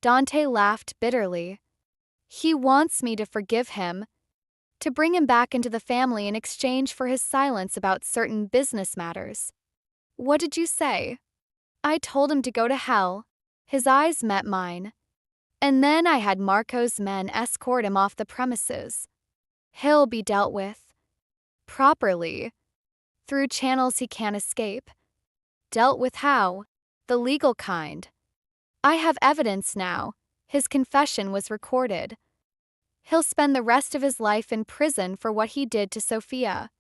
Dante laughed bitterly. He wants me to forgive him. To bring him back into the family in exchange for his silence about certain business matters. What did you say? I told him to go to hell. His eyes met mine. And then I had Marco's men escort him off the premises. He'll be dealt with. Properly. Through channels he can't escape. Dealt with how? The legal kind. I have evidence now. His confession was recorded. He'll spend the rest of his life in prison for what he did to Sophia.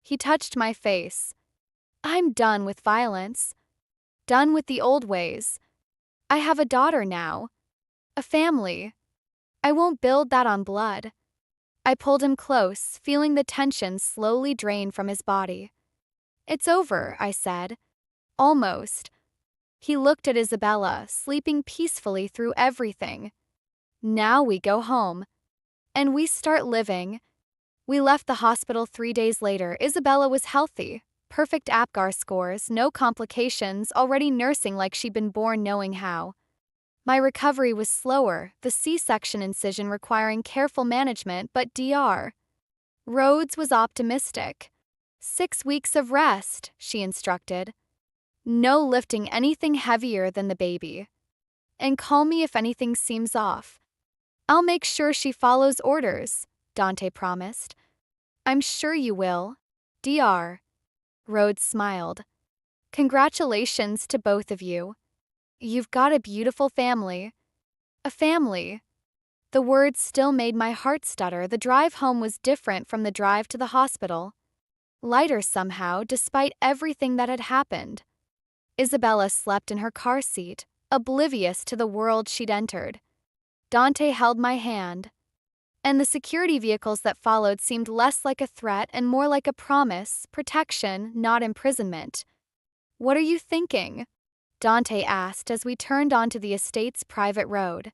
He touched my face. I'm done with violence. Done with the old ways. I have a daughter now. A family. I won't build that on blood. I pulled him close, feeling the tension slowly drain from his body. It's over, I said. Almost. He looked at Isabella, sleeping peacefully through everything. Now we go home. And we start living. We left the hospital 3 days later. Isabella was healthy. Perfect APGAR scores, no complications, already nursing like she'd been born knowing how. My recovery was slower, the C-section incision requiring careful management, but Dr. Rhodes was optimistic. 6 weeks of rest, she instructed. No lifting anything heavier than the baby. And call me if anything seems off. I'll make sure she follows orders, Dante promised. I'm sure you will. Dr. Rhodes smiled. Congratulations to both of you. You've got a beautiful family. A family. The words still made my heart stutter. The drive home was different from the drive to the hospital. Lighter somehow, despite everything that had happened. Isabella slept in her car seat, oblivious to the world she'd entered. Dante held my hand, and the security vehicles that followed seemed less like a threat and more like a promise, protection, not imprisonment. "What are you thinking?" Dante asked as we turned onto the estate's private road.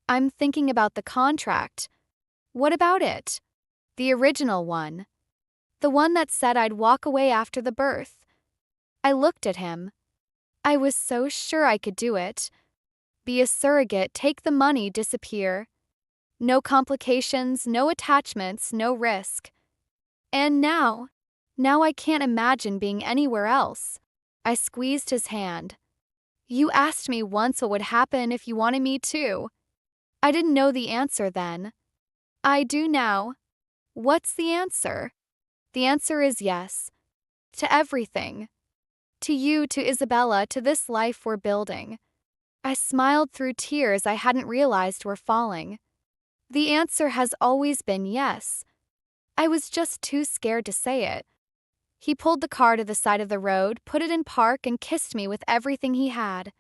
"I'm thinking about the contract." "What about it?" "The original one. The one that said I'd walk away after the birth." I looked at him. I was so sure I could do it. Be a surrogate, take the money, disappear. No complications, no attachments, no risk. And now I can't imagine being anywhere else. I squeezed his hand. "You asked me once what would happen if you wanted me to." I didn't know the answer then. I do now. "What's the answer?" "The answer is yes. To everything. To you, to Isabella, to this life we're building." I smiled through tears I hadn't realized were falling. The answer has always been yes. I was just too scared to say it. He pulled the car to the side of the road, put it in park, and kissed me with everything he had.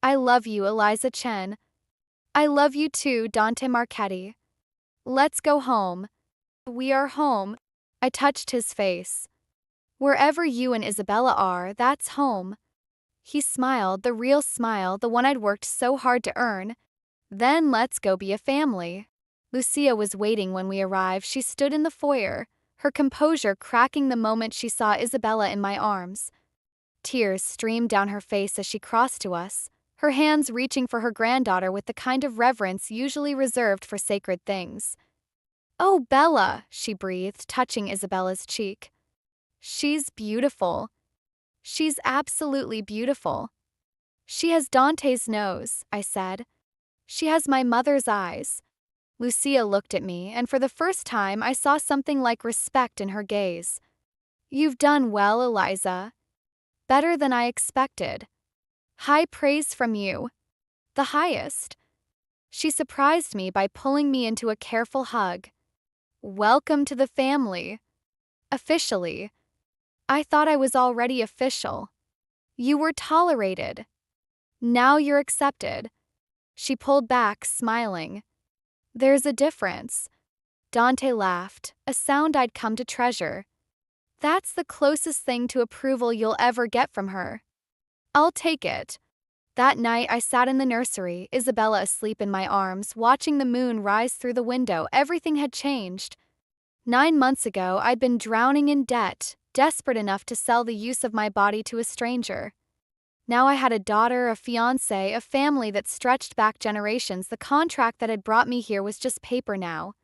"I love you, Eliza Chen." "I love you too, Dante Marchetti." "Let's go home." "We are home." I touched his face. "Wherever you and Isabella are, that's home." He smiled, the real smile, the one I'd worked so hard to earn. "Then let's go be a family." Lucia was waiting when we arrived. She stood in the foyer, her composure cracking the moment she saw Isabella in my arms. Tears streamed down her face as she crossed to us, her hands reaching for her granddaughter with the kind of reverence usually reserved for sacred things. "Oh, Bella," she breathed, touching Isabella's cheek. "She's beautiful. She's absolutely beautiful." "She has Dante's nose," I said. "She has my mother's eyes." Lucia looked at me, and for the first time I saw something like respect in her gaze. "You've done well, Eliza. Better than I expected. High praise from you. The highest." She surprised me by pulling me into a careful hug. "Welcome to the family. Officially. I thought I was already official. You were tolerated. Now you're accepted." She pulled back, smiling. "There's a difference." Dante laughed, a sound I'd come to treasure. "That's the closest thing to approval you'll ever get from her." "I'll take it." That night I sat in the nursery, Isabella asleep in my arms, watching the moon rise through the window. Everything had changed. 9 months ago, I'd been drowning in debt, desperate enough to sell the use of my body to a stranger. Now I had a daughter, a fiancé, a family that stretched back generations. The contract that had brought me here was just paper now.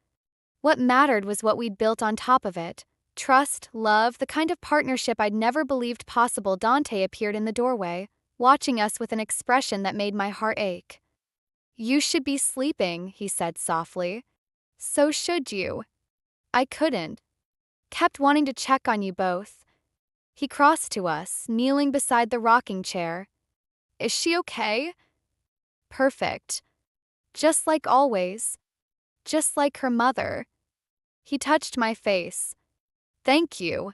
What mattered was what we'd built on top of it. Trust, love, the kind of partnership I'd never believed possible. Dante appeared in the doorway, watching us with an expression that made my heart ache. "You should be sleeping," he said softly. "So should you." I couldn't. Kept wanting to check on you both. He crossed to us, kneeling beside the rocking chair. "Is she okay?" "Perfect. Just like always. Just like her mother." He touched my face. "Thank you.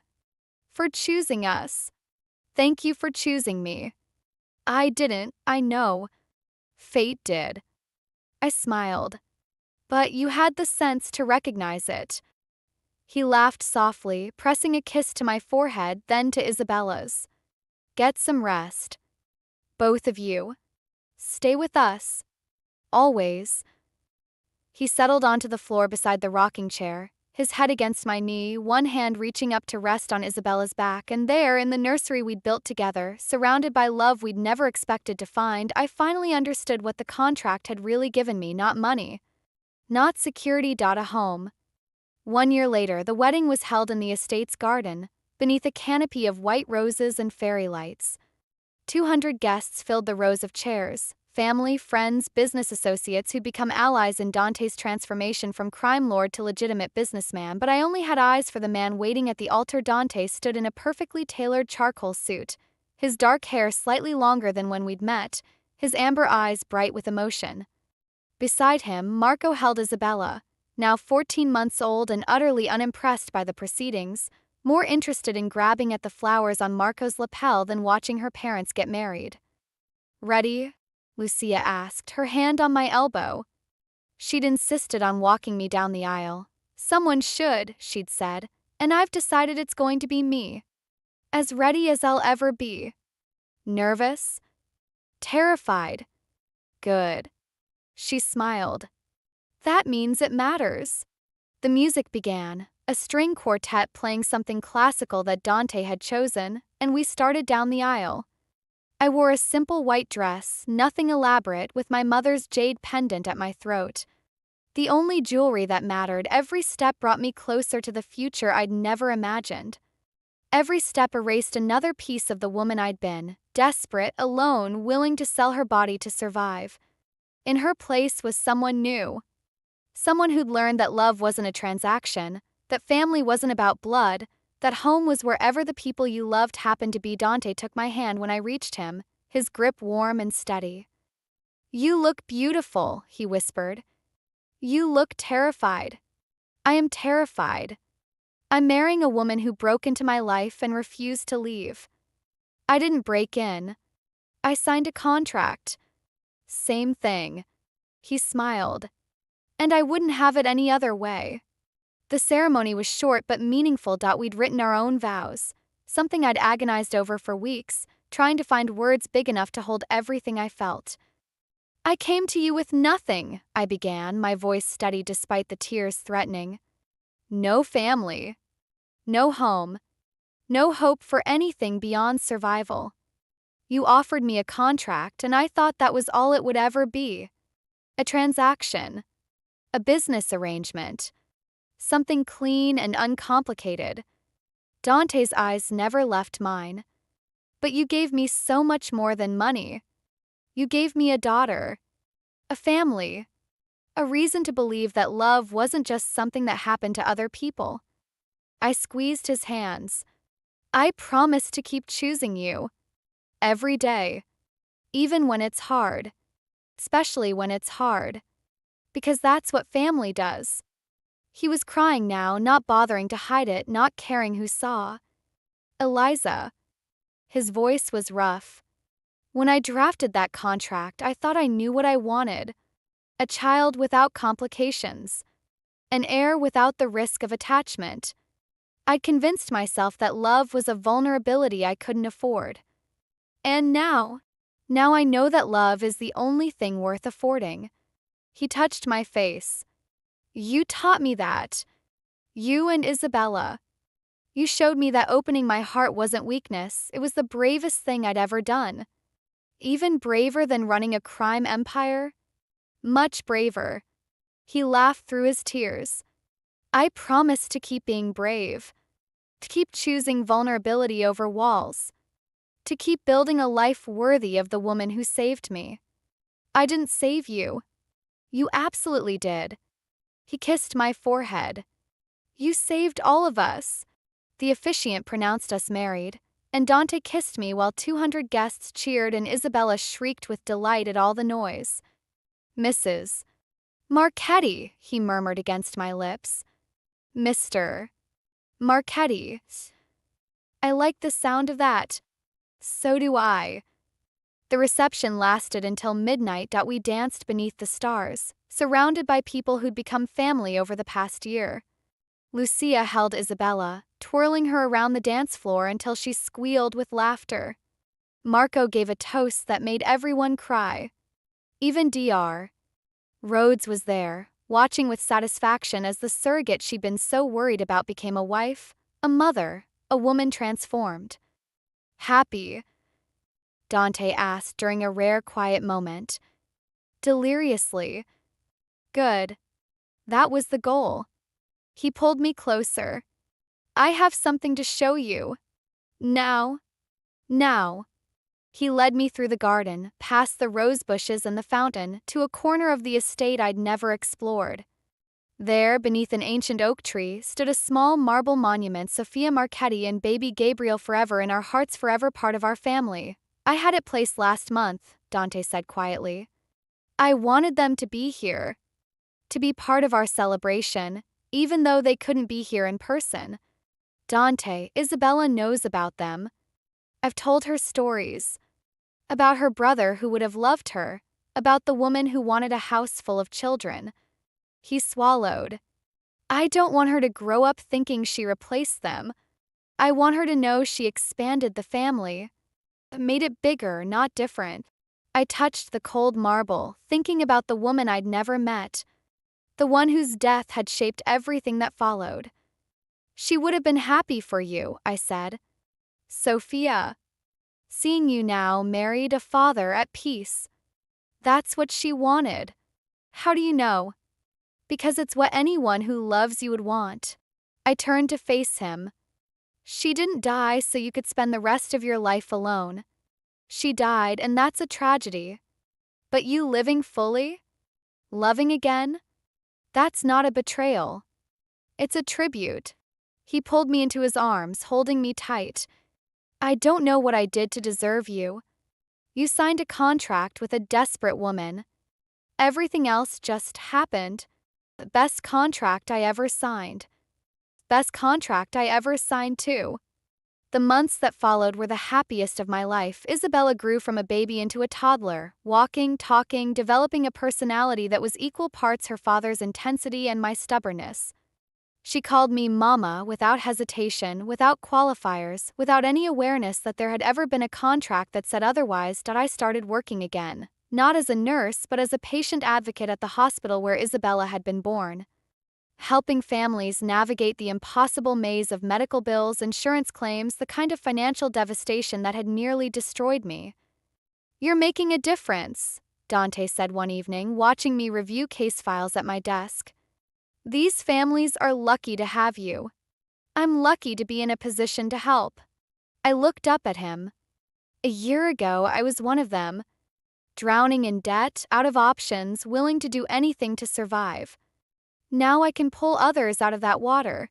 For choosing us. Thank you for choosing me. I didn't, I know. Fate did." I smiled. "But you had the sense to recognize it." He laughed softly, pressing a kiss to my forehead, then to Isabella's. "Get some rest. Both of you. Stay with us. Always." He settled onto the floor beside the rocking chair, his head against my knee, one hand reaching up to rest on Isabella's back, and there, in the nursery we'd built together, surrounded by love we'd never expected to find, I finally understood what the contract had really given me. Not money. Not security. A home. 1 year later, the wedding was held in the estate's garden, beneath a canopy of white roses and fairy lights. 200 guests filled the rows of chairs, family, friends, business associates who'd become allies in Dante's transformation from crime lord to legitimate businessman, but I only had eyes for the man waiting at the altar. Dante stood in a perfectly tailored charcoal suit, his dark hair slightly longer than when we'd met, his amber eyes bright with emotion. Beside him, Marco held Isabella, now 14 months old and utterly unimpressed by the proceedings, more interested in grabbing at the flowers on Marco's lapel than watching her parents get married. "Ready?" Lucia asked, her hand on my elbow. She'd insisted on walking me down the aisle. "Someone should," she'd said, "and I've decided it's going to be me. As ready as I'll ever be." "Nervous?" "Terrified." "Good." She smiled. "That means it matters." The music began, a string quartet playing something classical that Dante had chosen, and we started down the aisle. I wore a simple white dress, nothing elaborate, with my mother's jade pendant at my throat. The only jewelry that mattered. Every step brought me closer to the future I'd never imagined. Every step erased another piece of the woman I'd been, desperate, alone, willing to sell her body to survive. In her place was someone new. Someone who'd learned that love wasn't a transaction, that family wasn't about blood, that home was wherever the people you loved happened to be. Dante took my hand when I reached him, his grip warm and steady. "You look beautiful," he whispered. "You look terrified." "I am terrified. I'm marrying a woman who broke into my life and refused to leave." "I didn't break in. I signed a contract." "Same thing." He smiled. "And I wouldn't have it any other way." The ceremony was short but meaningful. We'd written our own vows, something I'd agonized over for weeks, trying to find words big enough to hold everything I felt. "I came to you with nothing," I began, my voice steady despite the tears threatening. "No family. No home. No hope for anything beyond survival. You offered me a contract, and I thought that was all it would ever be. A transaction. A business arrangement. Something clean and uncomplicated." Dante's eyes never left mine. "But you gave me so much more than money. You gave me a daughter. A family. A reason to believe that love wasn't just something that happened to other people." I squeezed his hands. "I promise to keep choosing you. Every day. Even when it's hard. Especially when it's hard. Because that's what family does." He was crying now, not bothering to hide it, not caring who saw. "Eliza." His voice was rough. "When I drafted that contract, I thought I knew what I wanted. A child without complications. An heir without the risk of attachment. I'd convinced myself that love was a vulnerability I couldn't afford. And now I know that love is the only thing worth affording." He touched my face. "You taught me that. You and Isabella. You showed me that opening my heart wasn't weakness, it was the bravest thing I'd ever done. Even braver than running a crime empire. Much braver." He laughed through his tears. "I promise to keep being brave. To keep choosing vulnerability over walls. To keep building a life worthy of the woman who saved me." "I didn't save you." "You absolutely did." He kissed my forehead. "You saved all of us." The officiant pronounced us married, and Dante kissed me while 200 guests cheered and Isabella shrieked with delight at all the noise. "Mrs. Marchetti," he murmured against my lips. "Mr. Marchetti." I like the sound of that. So do I. The reception lasted until midnight. We danced beneath the stars, surrounded by people who'd become family over the past year. Lucia held Isabella, twirling her around the dance floor until she squealed with laughter. Marco gave a toast that made everyone cry. Even Dr. Rhodes was there, watching with satisfaction as the surrogate she'd been so worried about became a wife, a mother, a woman transformed. "Happy?" Dante asked during a rare quiet moment. "Deliriously." "Good. That was the goal." He pulled me closer. "I have something to show you. Now." He led me through the garden, past the rose bushes and the fountain, to a corner of the estate I'd never explored. There, beneath an ancient oak tree, stood a small marble monument. "Sophia Marchetti and baby Gabriel forever in our hearts, forever part of our family," I had it placed last month, Dante said quietly. I wanted them to be here, to be part of our celebration, even though they couldn't be here in person. Dante, Isabella knows about them. I've told her stories. About her brother who would have loved her, about the woman who wanted a house full of children. He swallowed. I don't want her to grow up thinking she replaced them. I want her to know she expanded the family, made it bigger, not different. I touched the cold marble, thinking about the woman I'd never met, the one whose death had shaped everything that followed. She would have been happy for you, I said. Sophia. Seeing you now, married, a father, at peace. That's what she wanted. How do you know? Because it's what anyone who loves you would want. I turned to face him. She didn't die so you could spend the rest of your life alone. She died, and that's a tragedy. But you living fully? Loving again? That's not a betrayal. It's a tribute. He pulled me into his arms, holding me tight. I don't know what I did to deserve you. You signed a contract with a desperate woman. Everything else just happened. The best contract I ever signed. Best contract I ever signed, too. The months that followed were the happiest of my life. Isabella grew from a baby into a toddler, walking, talking, developing a personality that was equal parts her father's intensity and my stubbornness. She called me Mama without hesitation, without qualifiers, without any awareness that there had ever been a contract that said otherwise. I started working again, not as a nurse but as a patient advocate at the hospital where Isabella had been born. Helping families navigate the impossible maze of medical bills, insurance claims, the kind of financial devastation that had nearly destroyed me. You're making a difference, Dante said one evening, watching me review case files at my desk. These families are lucky to have you. I'm lucky to be in a position to help. I looked up at him. A year ago, I was one of them. Drowning in debt, out of options, willing to do anything to survive. Now I can pull others out of that water.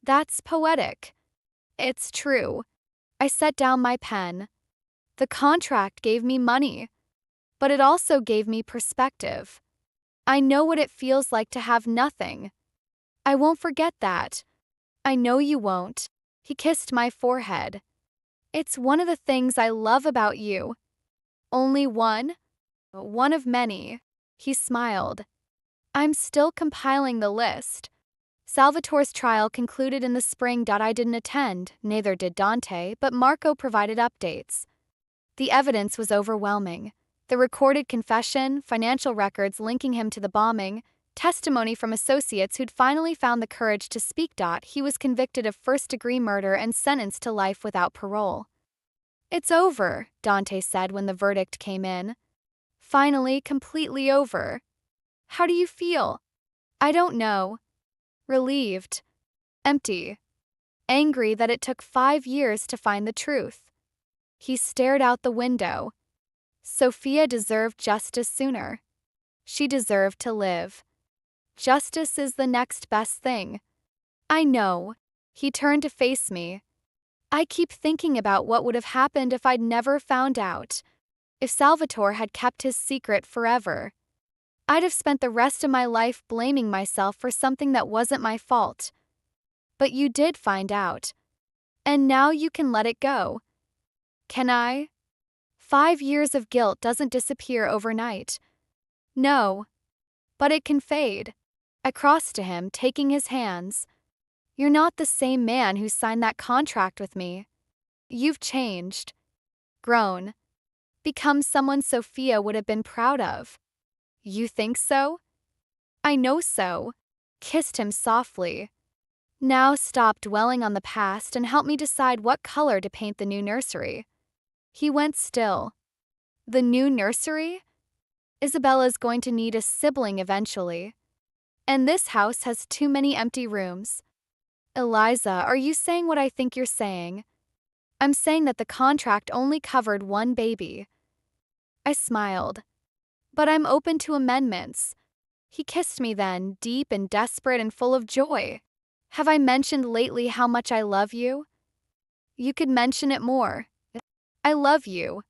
That's poetic. It's true. I set down my pen. The contract gave me money, but it also gave me perspective. I know what it feels like to have nothing. I won't forget that. I know you won't. He kissed my forehead. It's one of the things I love about you. Only one? One of many. He smiled. I'm still compiling the list. Salvatore's trial concluded in the spring. I didn't attend, neither did Dante, but Marco provided updates. The evidence was overwhelming. The recorded confession, financial records linking him to the bombing, testimony from associates who'd finally found the courage to speak. He was convicted of first-degree murder and sentenced to life without parole. It's over, Dante said when the verdict came in. Finally, completely over. How do you feel? I don't know. Relieved. Empty. Angry that it took 5 years to find the truth. He stared out the window. Sophia deserved justice sooner. She deserved to live. Justice is the next best thing. I know. He turned to face me. I keep thinking about what would have happened if I'd never found out. If Salvatore had kept his secret forever. I'd have spent the rest of my life blaming myself for something that wasn't my fault. But you did find out. And now you can let it go. Can I? 5 years of guilt doesn't disappear overnight. No. But it can fade. I crossed to him, taking his hands. You're not the same man who signed that contract with me. You've changed. Grown. Become someone Sophia would have been proud of. You think so? I know so. Kissed him softly. Now stop dwelling on the past and help me decide what color to paint the new nursery. He went still. The new nursery? Isabella's going to need a sibling eventually. And this house has too many empty rooms. Eliza, are you saying what I think you're saying? I'm saying that the contract only covered one baby. I smiled. But I'm open to amendments. He kissed me then, deep and desperate and full of joy. Have I mentioned lately how much I love you? You could mention it more. I love you.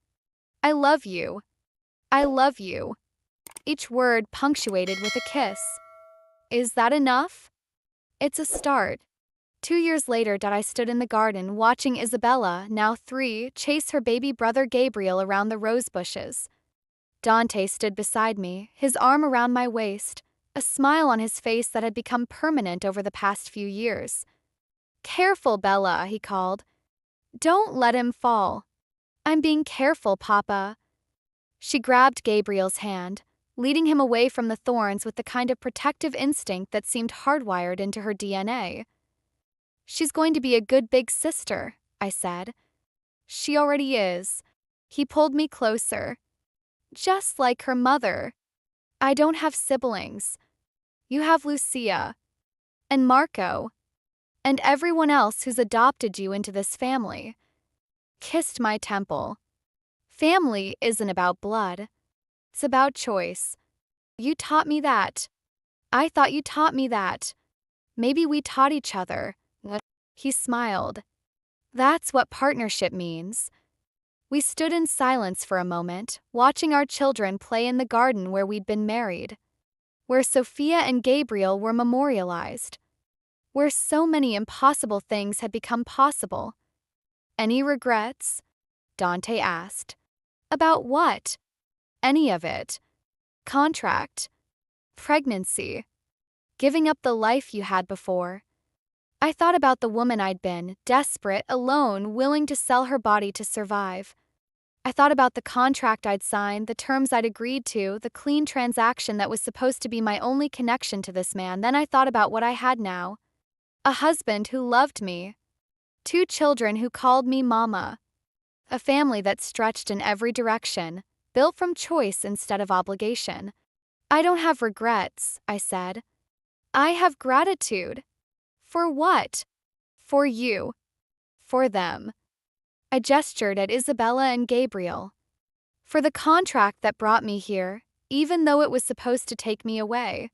I love you. I love you. Each word punctuated with a kiss. Is that enough? It's a start. 2 years later, I stood in the garden watching Isabella, now 3, chase her baby brother Gabriel around the rose bushes. Dante stood beside me, his arm around my waist, a smile on his face that had become permanent over the past few years. Careful, Bella, he called. Don't let him fall. I'm being careful, Papa. She grabbed Gabriel's hand, leading him away from the thorns with the kind of protective instinct that seemed hardwired into her DNA. She's going to be a good big sister, I said. She already is. He pulled me closer. Just like her mother. I don't have siblings. You have Lucia. And Marco. And everyone else who's adopted you into this family. Kissed my temple. Family isn't about blood. It's about choice. You taught me that. I thought you taught me that. Maybe we taught each other. He smiled. That's what partnership means. We stood in silence for a moment, watching our children play in the garden where we'd been married. Where Sophia and Gabriel were memorialized. Where so many impossible things had become possible. Any regrets? Dante asked. About what? Any of it. Contract. Pregnancy. Giving up the life you had before. I thought about the woman I'd been, desperate, alone, willing to sell her body to survive. I thought about the contract I'd signed, the terms I'd agreed to, the clean transaction that was supposed to be my only connection to this man. Then I thought about what I had now. A husband who loved me. 2 children who called me Mama. A family that stretched in every direction, built from choice instead of obligation. I don't have regrets, I said. I have gratitude. For what? For you. For them. I gestured at Isabella and Gabriel. For the contract that brought me here, even though it was supposed to take me away.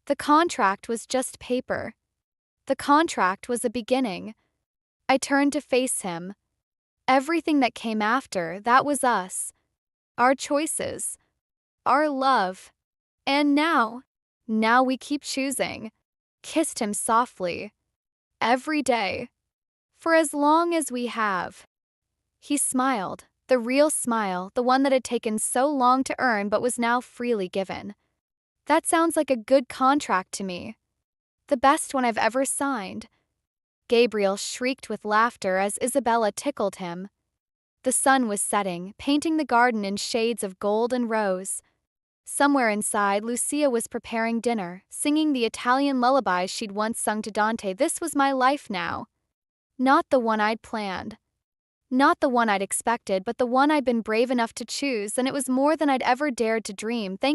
The contract was just paper. The contract was a beginning. I turned to face him. Everything that came after, that was us. Our choices. Our love. And now we keep choosing. Kissed him softly. Every day. For as long as we have. He smiled, the real smile, the one that had taken so long to earn but was now freely given. That sounds like a good contract to me. The best one I've ever signed. Gabriel shrieked with laughter as Isabella tickled him. The sun was setting, painting the garden in shades of gold and rose. Somewhere inside, Lucia was preparing dinner, singing the Italian lullabies she'd once sung to Dante. This was my life now. Not the one I'd planned. Not the one I'd expected, but the one I'd been brave enough to choose, and it was more than I'd ever dared to dream. Thank